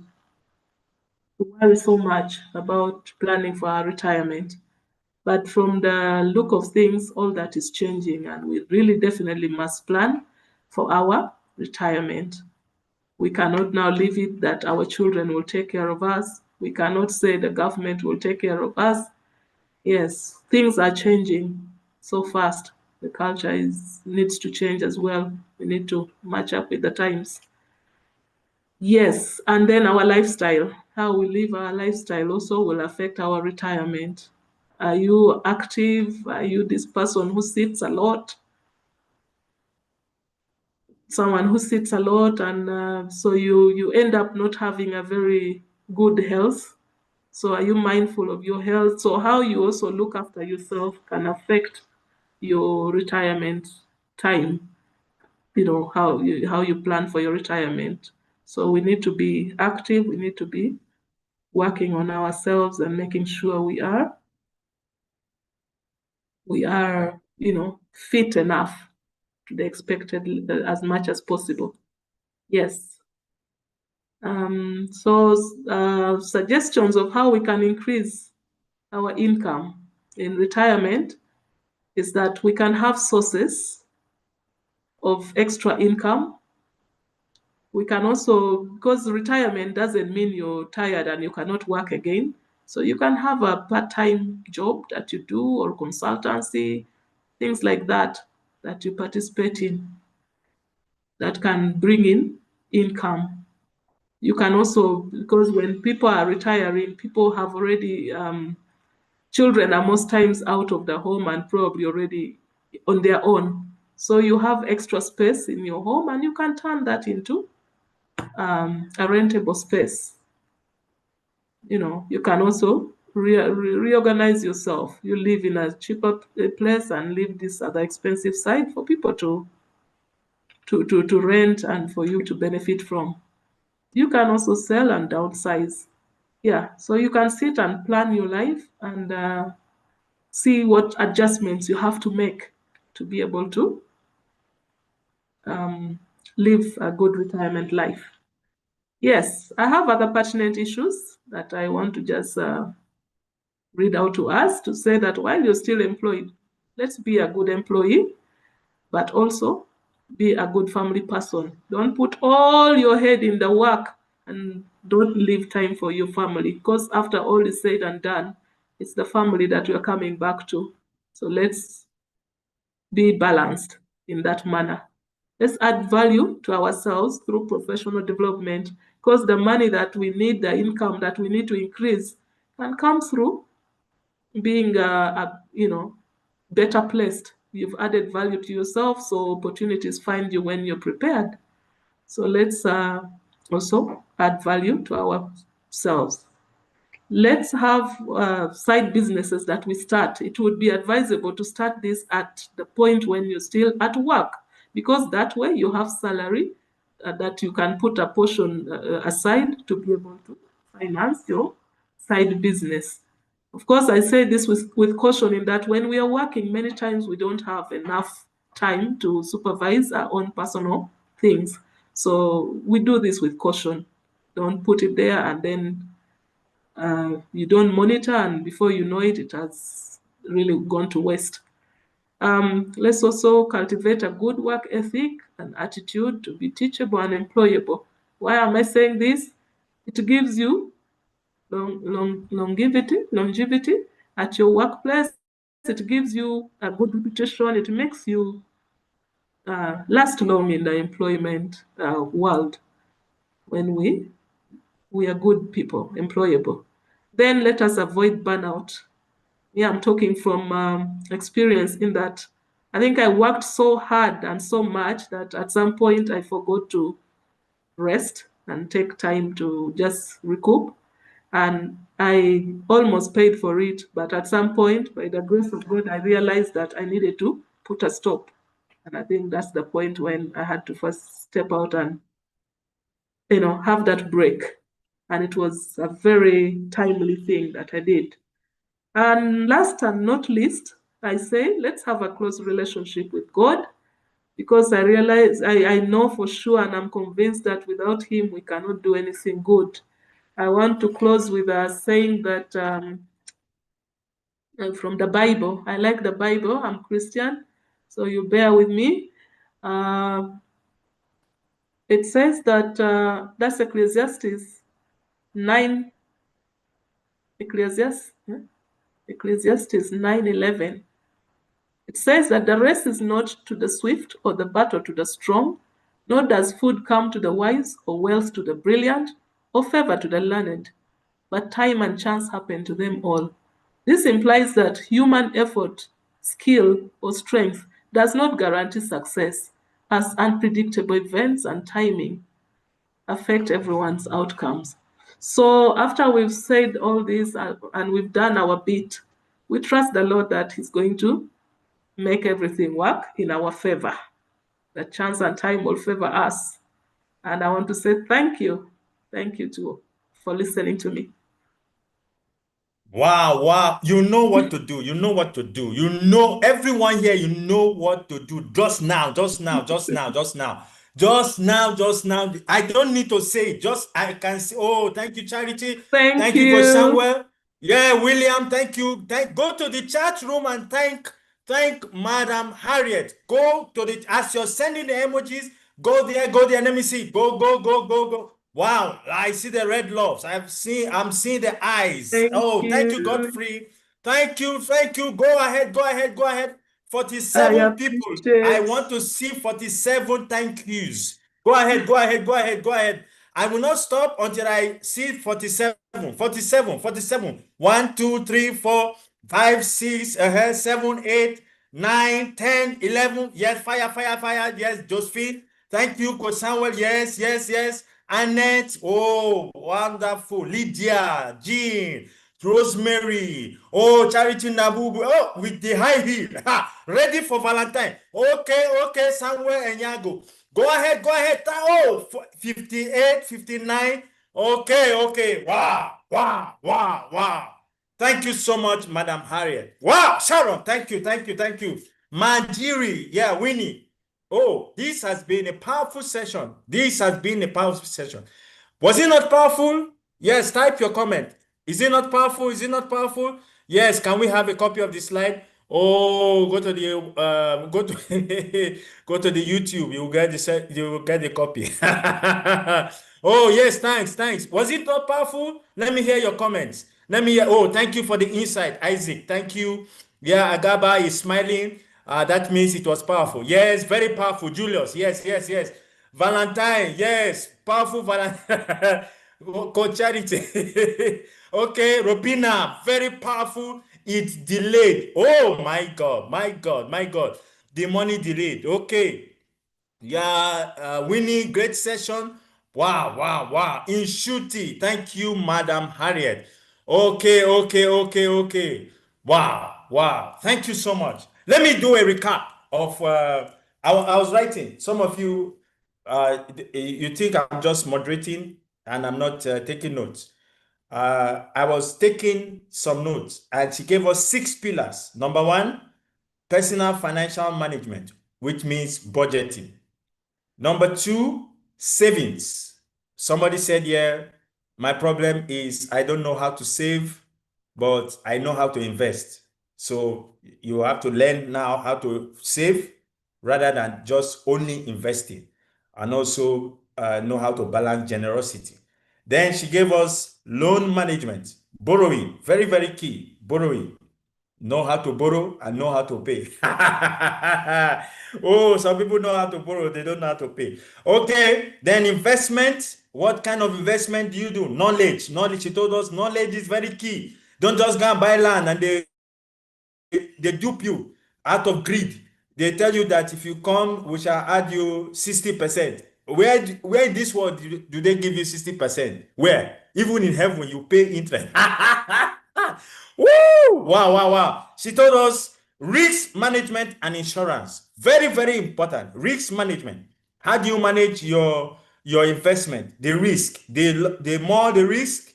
worry so much about planning for our retirement. But from the look of things, all that is changing, and we really definitely must plan for our retirement. We cannot now leave it that our children will take care of us. We cannot say the government will take care of us. Yes, things are changing so fast. The culture needs to change as well. We need to match up with the times. Yes, and then our lifestyle, how we live our lifestyle also will affect our retirement. Are you active? Are you this person who sits a lot? Someone who sits a lot, and so you end up not having a very good health. So are you mindful of your health? So how you also look after yourself can affect your retirement time. How you plan for your retirement. So we need to be active. We need to be working on ourselves and making sure we are fit enough to the expected as much as possible. Yes. So suggestions of how we can increase our income in retirement is that we can have sources of extra income. We can also, because retirement doesn't mean you're tired and you cannot work again. So you can have a part-time job that you do, or consultancy, things like that you participate in that can bring in income. You can also, because when people are retiring, people have already, children are most times out of the home and probably already on their own. So you have extra space in your home and you can turn that into a rentable space. You can also reorganize yourself. You live in a cheaper place and leave this other expensive side for people to rent and for you to benefit from. You can also sell and downsize. Yeah, so you can sit and plan your life and see what adjustments you have to make to be able to live a good retirement life. Yes, I have other pertinent issues that I want to just read out to us to say that while you're still employed, let's be a good employee, but also be a good family person. Don't put all your head in the work and don't leave time for your family, because after all is said and done, it's the family that you're coming back to. So let's be balanced in that manner. Let's add value to ourselves through professional development, because the money that we need, the income that we need to increase, can come through being better placed. You've added value to yourself, so opportunities find you when you're prepared. So let's also add value to ourselves. Let's have side businesses that we start. It would be advisable to start this at the point when you're still at work, because that way you have salary that you can put a portion aside to be able to finance your side business. Of course, I say this with caution, in that when we are working, many times we don't have enough time to supervise our own personal things. So we do this with caution. Don't put it there and then you don't monitor, and before you know it, it has really gone to waste. Let's also cultivate a good work ethic and attitude to be teachable and employable. Why am I saying this? It gives you longevity at your workplace. It gives you a good reputation. It makes you last long in the employment world when we are good people, employable. Then let us avoid burnout. Yeah, I'm talking from experience, in that I think I worked so hard and so much that at some point I forgot to rest. and take time to just recoup. And I almost paid for it, but at some point, by the grace of God, I realized that I needed to put a stop. And I think that's the point when I had to first step out and, have that break. And it was a very timely thing that I did. And last and not least, I say, let's have a close relationship with God, because I realize, I know for sure, and I'm convinced that without Him, we cannot do anything good. I want to close with a saying that from the Bible. I like the Bible. I'm Christian, so you bear with me. It says that that's Ecclesiastes 9, Ecclesiastes 9:11. It says that the race is not to the swift or the battle to the strong, nor does food come to the wise or wealth to the brilliant or favor to the learned, but time and chance happen to them all. This implies that human effort, skill, or strength does not guarantee success, as unpredictable events and timing affect everyone's outcomes. So, after we've said all this and we've done our bit, we trust the Lord that He's going to make everything work in our favor. The chance and time will favor us. And I want to say thank you. Thank you too for listening to me. Wow, wow. You know what to do. You know what to do. You know, everyone here, you know what to do. Just now, just now, just now, just now. Just now, just now. I don't need to say it. Just I can say, oh, thank you, Charity. Thank Thank you, Coach you. Samuel. Yeah, William, thank you. Go to the chat room and thank Madam Harriet. Go to the, as you're sending the emojis, go there, go there. Let me see. Go, go, go, go, go. Wow, I see the red loves. I'm seeing the eyes. Thank Oh, thank you, you. Godfrey. Thank you, thank you. Go ahead, go ahead, go ahead. I 47 people. I appreciate. want to see 47 thank yous. Go ahead, go ahead, go ahead, go ahead. I will not stop until I see 47. 47, 47. 1, 2, 3, 4, 5, 6, 7, 8, 9, 10, 11. Yes, fire, fire, fire. Yes, Josephine. Thank you, Coach Samuel. Yes, yes, yes. Annette, oh, wonderful. Lydia, Jean, Rosemary, oh, Charity Nabubu, oh, with the high heel, ready for Valentine. Okay, okay, Samuel and Yago. Go ahead, go ahead. Oh, 58, 59. Okay, okay. Wow, wow, wow, wow. Thank you so much, Madam Harriet. Wow, Sharon, thank you, thank you, thank you. Manjiri, yeah, Winnie. Oh, this has been a powerful session. This has been a powerful session. Was it not powerful? Yes, type your comment. Is it not powerful? Is it not powerful? Yes, can we have a copy of the slide? Oh, go to the go to the YouTube. You will get the copy. Oh, yes, thanks, thanks. Was it not powerful? Let me hear your comments. Let me hear. Oh, thank you for the insight, Isaac. Thank you. Yeah, Agaba is smiling. That means it was powerful. Yes, very powerful. Julius, yes, yes, yes. Valentine, yes, powerful Valentine. Coach Charity. Okay, Robina, very powerful. It's delayed. Oh my God, my God, my God. The money delayed. Okay. Yeah, Winnie, great session. Wow, wow, wow. Inshuti, thank you, Madam Harriet. Okay, okay, okay, okay. Wow, wow. Thank you so much. Let me do a recap of, I was writing. Some of you, you think I'm just moderating and I'm not taking notes. I was taking some notes and she gave us 6 pillars. Number 1, personal financial management, which means budgeting. Number 2, savings. Somebody said, yeah, my problem is I don't know how to save, but I know how to invest. So you have to learn now how to save rather than just only investing, and also know how to balance generosity. Then she gave us loan management, borrowing, very, very key, borrowing. Know how to borrow and know how to pay. Oh, some people know how to borrow, they don't know how to pay. Okay, then investment. What kind of investment do you do? Knowledge. Knowledge, she told us knowledge is very key. Don't just go and buy land and they dupe you out of greed. They tell you that if you come, we shall add you 60%. where in this world do they give you 60%? Where? Even in heaven, you pay interest. Woo! Wow, wow, wow. She told us risk management and insurance. Very, very important. Risk management. How do you manage your investment? The risk. The more the risk,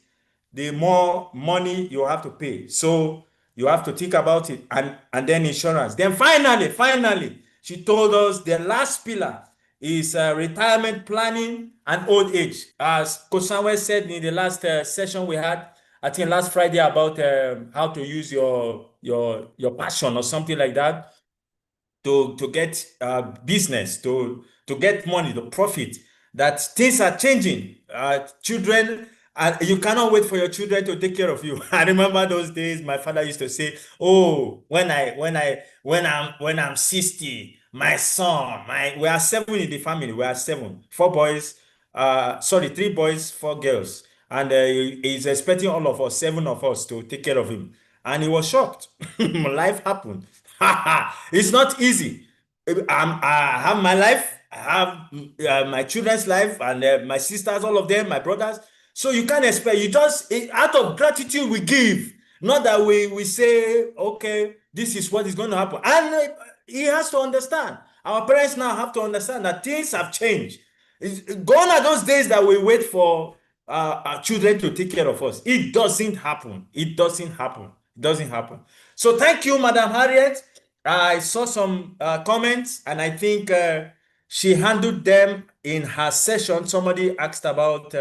the more money you have to pay. So you have to think about it, and then insurance. Then finally, she told us the last pillar is retirement planning and old age. As Coach Samuel said in the last session we had, I think last Friday, about how to use your passion or something like that to get business, to get money, to profit. That things are changing. Children, you cannot wait for your children to take care of you. I remember those days. My father used to say, "Oh, when I'm 60, my son, we are seven in the family. We are seven, four boys. Sorry, three boys, four girls, and he's expecting all of us, seven of us, to take care of him." And he was shocked. Life happened. It's not easy. I have my life, I have my children's life, and my sisters, all of them, my brothers. So you can't expect, you just, out of gratitude, we give. Not that we say, okay, this is what is going to happen. And he has to understand. Our parents now have to understand that things have changed. Gone are those days that we wait for our children to take care of us. It doesn't happen. It doesn't happen. It doesn't happen. So thank you, Madam Harriet. I saw some comments, and I think she handled them in her session. Somebody asked about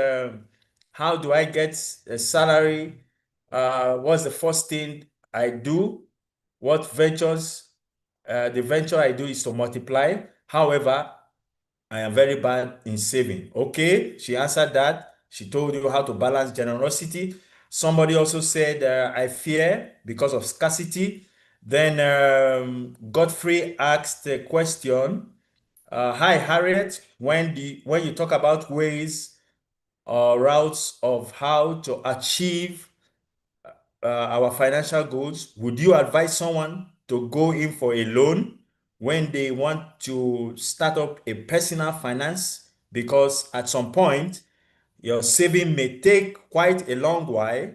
how do I get a salary? What's the first thing I do? What ventures? The venture I do is to multiply. However, I am very bad in saving. Okay, she answered that. She told you how to balance generosity. Somebody also said, I fear because of scarcity. Then Godfrey asked a question. Hi, Harriet. When you talk about ways or routes of how to achieve our financial goals, would you advise someone to go in for a loan when they want to start up a personal finance? Because at some point, your saving may take quite a long while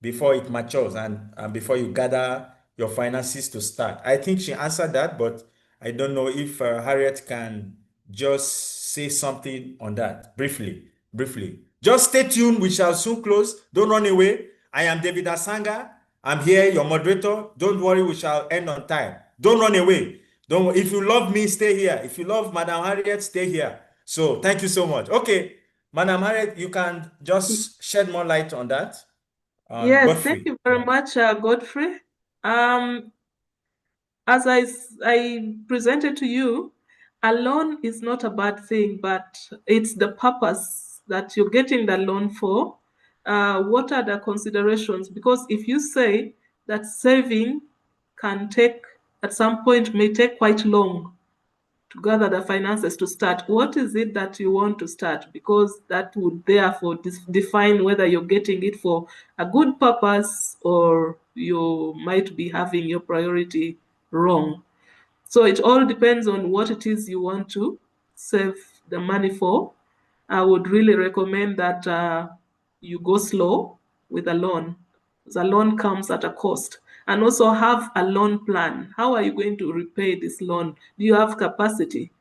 before it matures, and before you gather your finances to start. I think she answered that, but I don't know if Harriet can just say something on that briefly. Briefly. Just stay tuned. We shall soon close. Don't run away. I am David Asanga. I'm here, your moderator. Don't worry, we shall end on time. Don't run away. Don't. If you love me, stay here. If you love Madam Harriet, stay here. So thank you so much. Okay, Madam Harriet, you can just shed more light on that. Yes, thank Godfrey. you very much, Godfrey. As I presented to you, a loan is not a bad thing, but it's the purpose that you're getting the loan for. What are the considerations? Because if you say that saving can take, at some point, may take quite long to gather the finances to start, what is it that you want to start? Because that would therefore define whether you're getting it for a good purpose or you might be having your priority wrong. So it all depends on what it is you want to save the money for. I would really recommend that you go slow with a loan. The loan comes at a cost. And also have a loan plan. How are you going to repay this loan? Do you have capacity?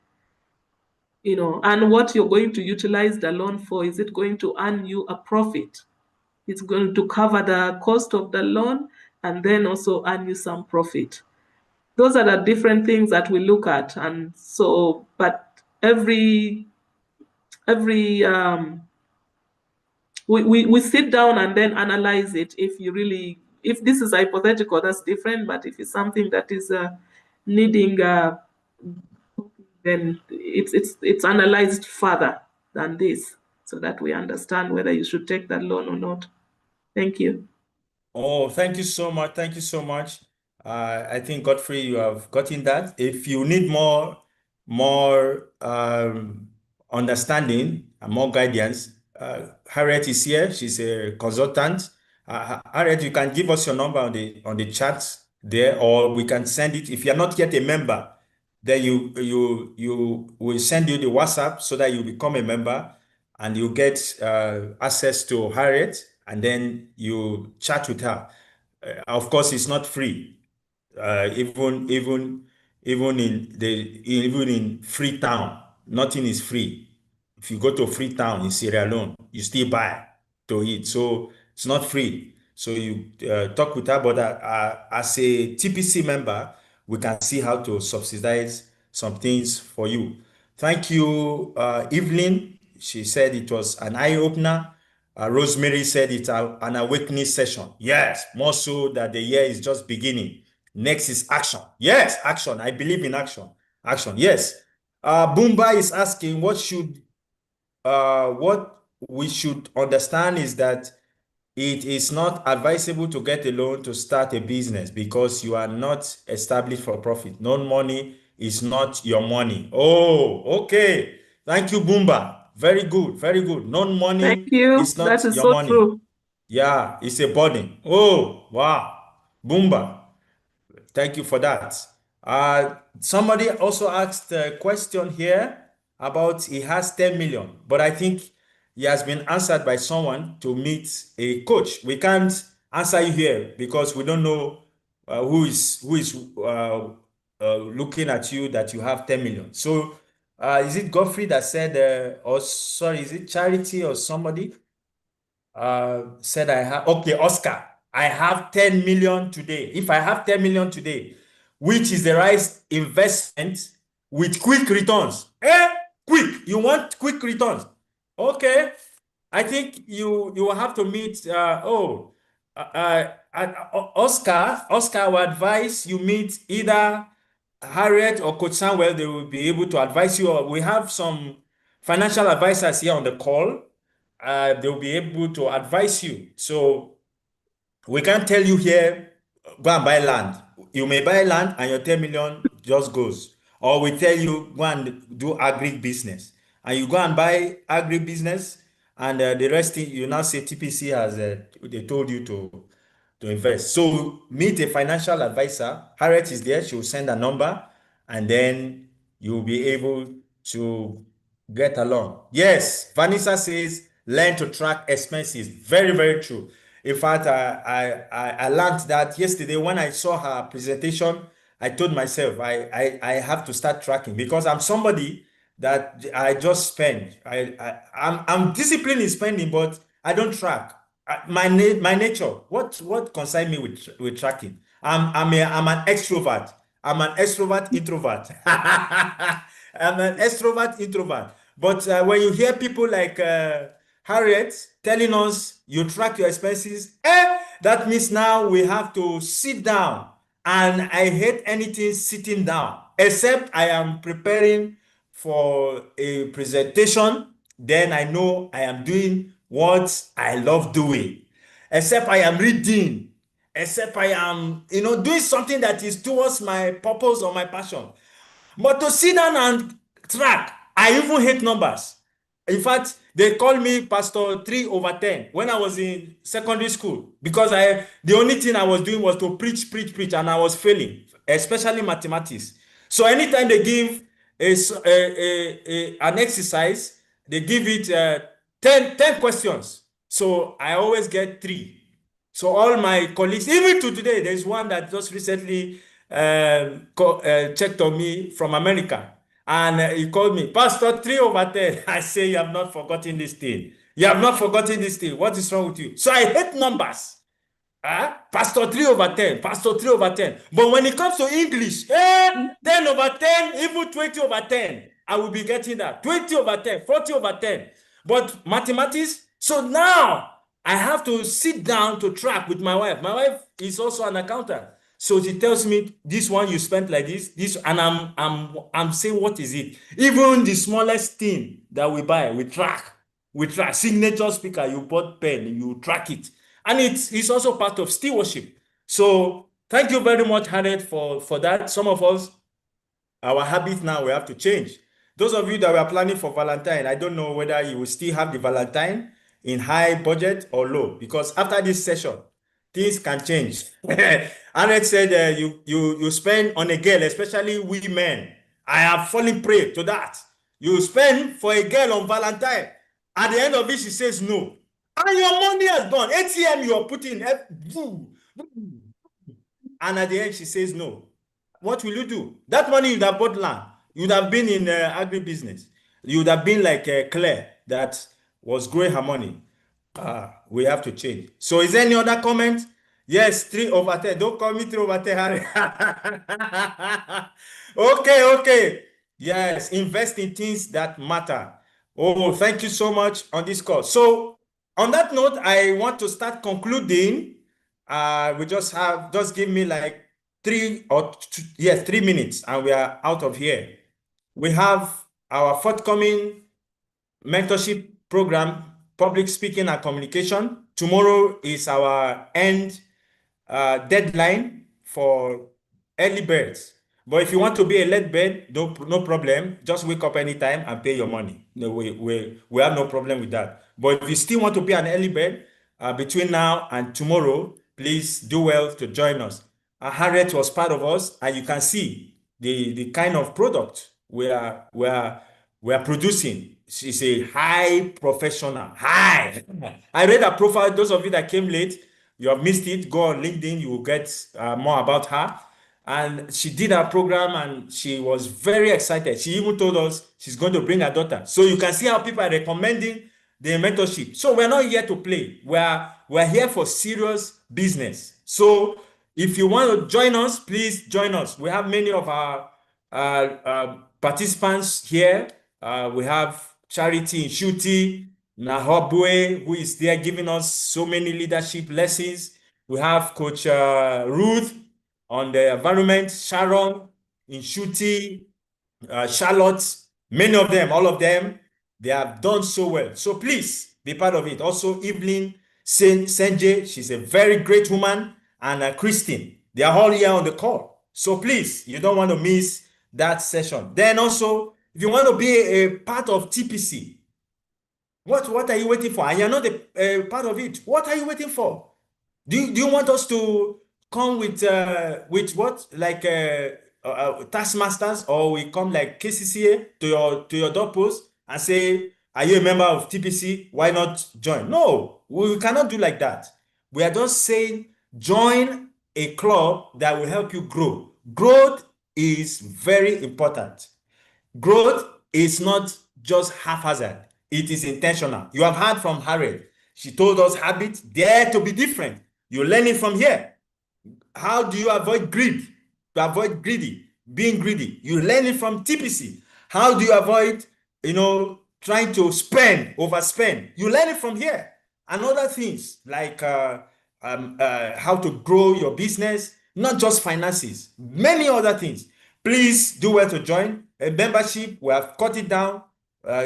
And what you're going to utilize the loan for, is it going to earn you a profit? It's going to cover the cost of the loan and then also earn you some profit. Those are the different things that we look at. And so, but every we sit down and then analyze it. If this is hypothetical, that's different. But if it's something that is needing, then it's analyzed further than this, so that we understand whether you should take that loan or not. Thank you. Oh, thank you so much. Thank you so much. I think, Godfrey, you have gotten that. If you need more understanding and more guidance, Harriet is here. She's a consultant. Harriet, you can give us your number on the chat there, or we can send it. If you're not yet a member, then you will send you the WhatsApp so that you become a member and you get access to Harriet, and then you chat with her. Of course, it's not free. Even even in Freetown, nothing is free. If you go to Freetown in Sierra Leone, you still buy to eat, so it's not free. So you talk with her, but as a TPC member, we can see how to subsidize some things for you. Thank you, Evelyn. She said it was an eye opener. Rosemary said it's an awakening session. Yes, more so that the year is just beginning. Next is action. Yes, action. I believe in action. Action. Yes. Boomba is asking what we should understand is that it is not advisable to get a loan to start a business because you are not established for profit. No money is not your money. Oh, okay. Thank you, Boomba. Very good, very good. No Thank money you. is That not is your so money. true. Yeah, it's a burden. Oh, wow. Boomba. Thank you for that. Somebody also asked a question here about he has 10 million, but I think he has been answered by someone to meet a coach. We can't answer you here because we don't know who is looking at you that you have 10 million. So is it Godfrey that said, or sorry, is it Charity or somebody? Said I have, okay, Oscar, I have 10 million today. If I have 10 million today, which is the right investment with quick returns? Quick, you want quick returns? Okay, I think you will have to meet, Oscar will advise you meet either Harriet or Coach Samuel. They will be able to advise you. We have some financial advisors here on the call. They'll be able to advise you. So we can't tell you here, go and buy land. You may buy land and your 10 million just goes. Or we tell you, go and do agri business. And you go and buy agri business, and the rest, you now say TPC has, they told you to invest. So meet a financial advisor. Harriet is there. She will send a number, and then you'll be able to get along. Yes, Vanessa says learn to track expenses. Very, very true. In fact, I learned that yesterday when I saw her presentation. I told myself I have to start tracking because I'm somebody that I just spend. I'm disciplined in spending, but I don't track. My nature. What concerns me with tracking? I'm an extrovert. I'm an extrovert introvert. I'm an extrovert introvert. But when you hear people like Harriet telling us you track your expenses, that means now we have to sit down. And I hate anything sitting down, except I am preparing for a presentation. Then I know I am doing what I love doing. Except I am reading, except I am, doing something that is towards my purpose or my passion. But to sit down and track, I even hate numbers. In fact, they called me Pastor 3 over 10 when I was in secondary school because the only thing I was doing was to preach, and I was failing, especially mathematics. So anytime they give an exercise, they give it 10 questions. So I always get 3. So all my colleagues, even to today, there's one that just recently checked on me from America. And he called me, Pastor 3 over 10. I say, you have not forgotten this thing. You have not forgotten this thing. What is wrong with you? So I hate numbers. Pastor 3 over 10. Pastor 3 over 10. But when it comes to English, 10 over 10, even 20 over 10, I will be getting that. 20 over 10, 40 over 10. But mathematics, so now I have to sit down to track with my wife. My wife is also an accountant. So she tells me this one you spent like this, and I'm saying, what is it? Even the smallest thing that we buy, we track. We track. Signature speaker, you bought pen, you track it. And it's also part of stewardship. So thank you very much, Harriet, for that. Some of us, our habits now, we have to change. Those of you that were planning for Valentine, I don't know whether you will still have the Valentine in high budget or low, because after this session, things can change. Annette said you spend on a girl, especially women. I have fallen prey to that. You spend for a girl on Valentine. At the end of it, she says no. And your money has gone. ATM you are putting. And at the end, she says no. What will you do? That money you'd have bought land. You'd have been in agribusiness. You'd have been like Claire that was growing her money. We have to change. So is there any other comment? Yes, 3/10. Don't call me 3/10, Harry. Okay. Yes, invest in things that matter. Oh, thank you so much on this call. So on that note, I want to start concluding. We just give me like 3 minutes and we are out of here. We have our forthcoming mentorship program, public speaking and communication. Tomorrow is our end deadline for early birds. But if you want to be a late bird, no problem. Just wake up anytime and pay your money. No, we have no problem with that. But if you still want to be an early bird between now and tomorrow, please do well to join us. Harriet was part of us, and you can see the kind of product we are producing. She's a high professional. High. I read her profile. Those of you that came late, you have missed it. Go on LinkedIn. You will get more about her. And she did her program and she was very excited. She even told us she's going to bring her daughter. So you can see how people are recommending the mentorship. So we're not here to play. We're here for serious business. So if you want to join us, please join us. We have many of our participants here. We have Charity Nshuti, Nahobwe, who is there giving us so many leadership lessons. We have Coach Ruth on the environment, Sharon Nshuti, Charlotte, many of them, all of them, they have done so well. So please be part of it. Also, Evelyn Senje, she's a very great woman, and Christine, they are all here on the call. So please, you don't want to miss that session. Then also, if you want to be a part of TPC, what are you waiting for? And you're not a part of it. What are you waiting for? Do you want us to come with what, like taskmasters, or we come like KCCA to your doorpost and say, are you a member of TPC? Why not join? No, we cannot do like that. We are just saying join a club that will help you grow. Growth is very important. Growth is not just haphazard. It is intentional. You have heard from Harriet. She told us habits dare to be different. You're learning from here. How do you avoid greed? To avoid being greedy. You're learning from TPC. How do you avoid, trying to overspend? You learn it from here. And other things like how to grow your business, not just finances, many other things. Please do well to join. A membership, we have cut it down,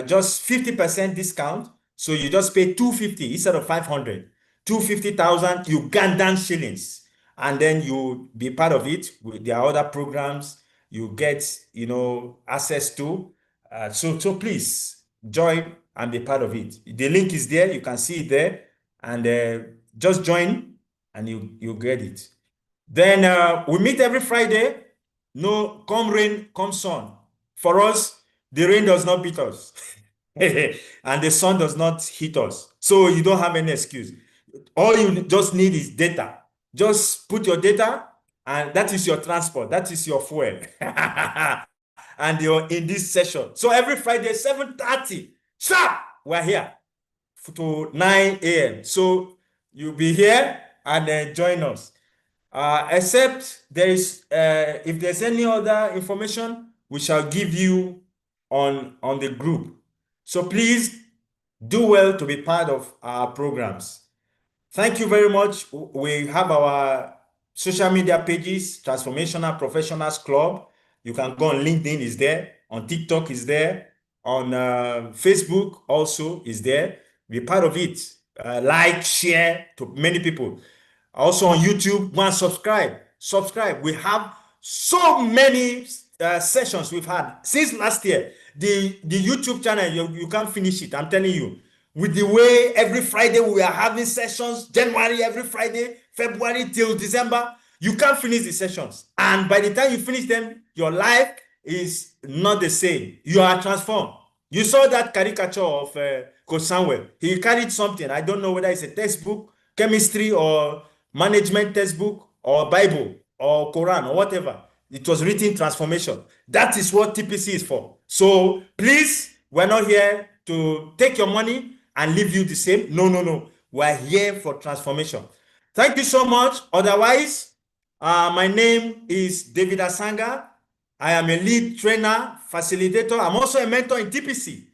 just 50% discount. So you just pay 250 instead of 500, 250,000 Ugandan shillings. And then you be part of it. There are other programs you get, access to. So please join and be part of it. The link is there. You can see it there. And just join and you get it. Then we meet every Friday. No, come rain, come sun. For us, the rain does not beat us. And the sun does not hit us. So you don't have any excuse. All you just need is data. Just put your data, and that is your transport. That is your fuel. And you're in this session. So every Friday, 7:30, sharp, we're here to 9 a.m. So you'll be here and join us. Except there is, if there's any other information, we shall give you on the group. So please do well to be part of our programs. Thank you very much. We have our social media pages, Transformational Professionals Club. You can go on LinkedIn, is there. On TikTok, is there. On Facebook also is there. Be part of it. Like, share to many people. Also on YouTube, go and subscribe. Subscribe. We have so many sessions we've had since last year. The YouTube channel, you can't finish it, I'm telling you. With the way every Friday we are having sessions, January every Friday, February till December, you can't finish the sessions. And by the time you finish them, your life is not the same. You are transformed. You saw that caricature of Coach Samuel. He carried something. I don't know whether it's a textbook, chemistry, or management textbook, or Bible, or Quran, or whatever. It was written transformation. That is what TPC is for. So please, we're not here to take your money and leave you the same. No, no, no. We're here for transformation. Thank you so much. Otherwise, my name is David Asanga. I am a lead trainer, facilitator. I'm also a mentor in TPC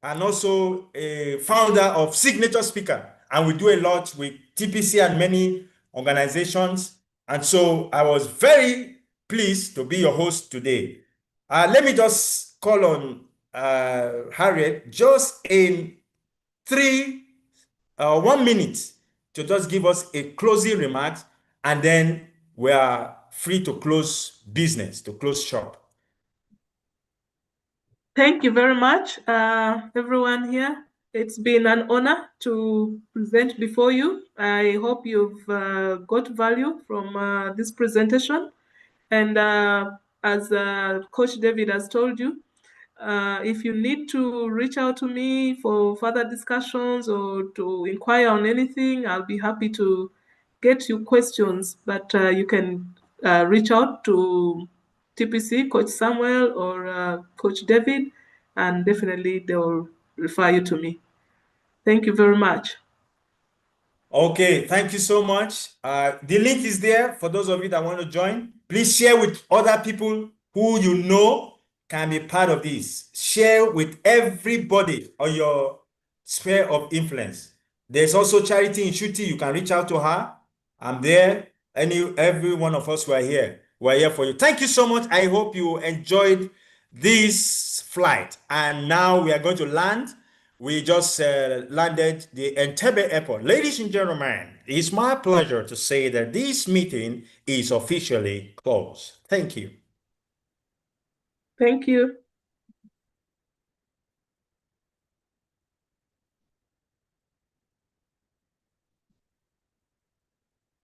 and also a founder of Signature Speaker. And we do a lot with TPC and many organizations. And so I was very pleased to be your host today. Let me just call on Harriet just in 1 minute to just give us a closing remarks, and then we are free to close business, to close shop. Thank you very much, everyone here. It's been an honor to present before you. I hope you've got value from this presentation. And as Coach David has told you, if you need to reach out to me for further discussions or to inquire on anything, I'll be happy to get you questions. But you can reach out to TPC, Coach Samuel, or Coach David, and definitely they'll refer you to me. Thank you very much. Okay, thank you so much. The link is there for those of you that want to join. Please share with other people who you know can be part of this. Share with everybody on your sphere of influence. There's also Charity in Shuti. You can reach out to her. I'm there. Every one of us who are here. We're here for you. Thank you so much. I hope you enjoyed this flight. And now we are going to land. We just landed the Entebbe Airport. Ladies and gentlemen, it's my pleasure to say that this meeting is officially closed. Thank you. Thank you.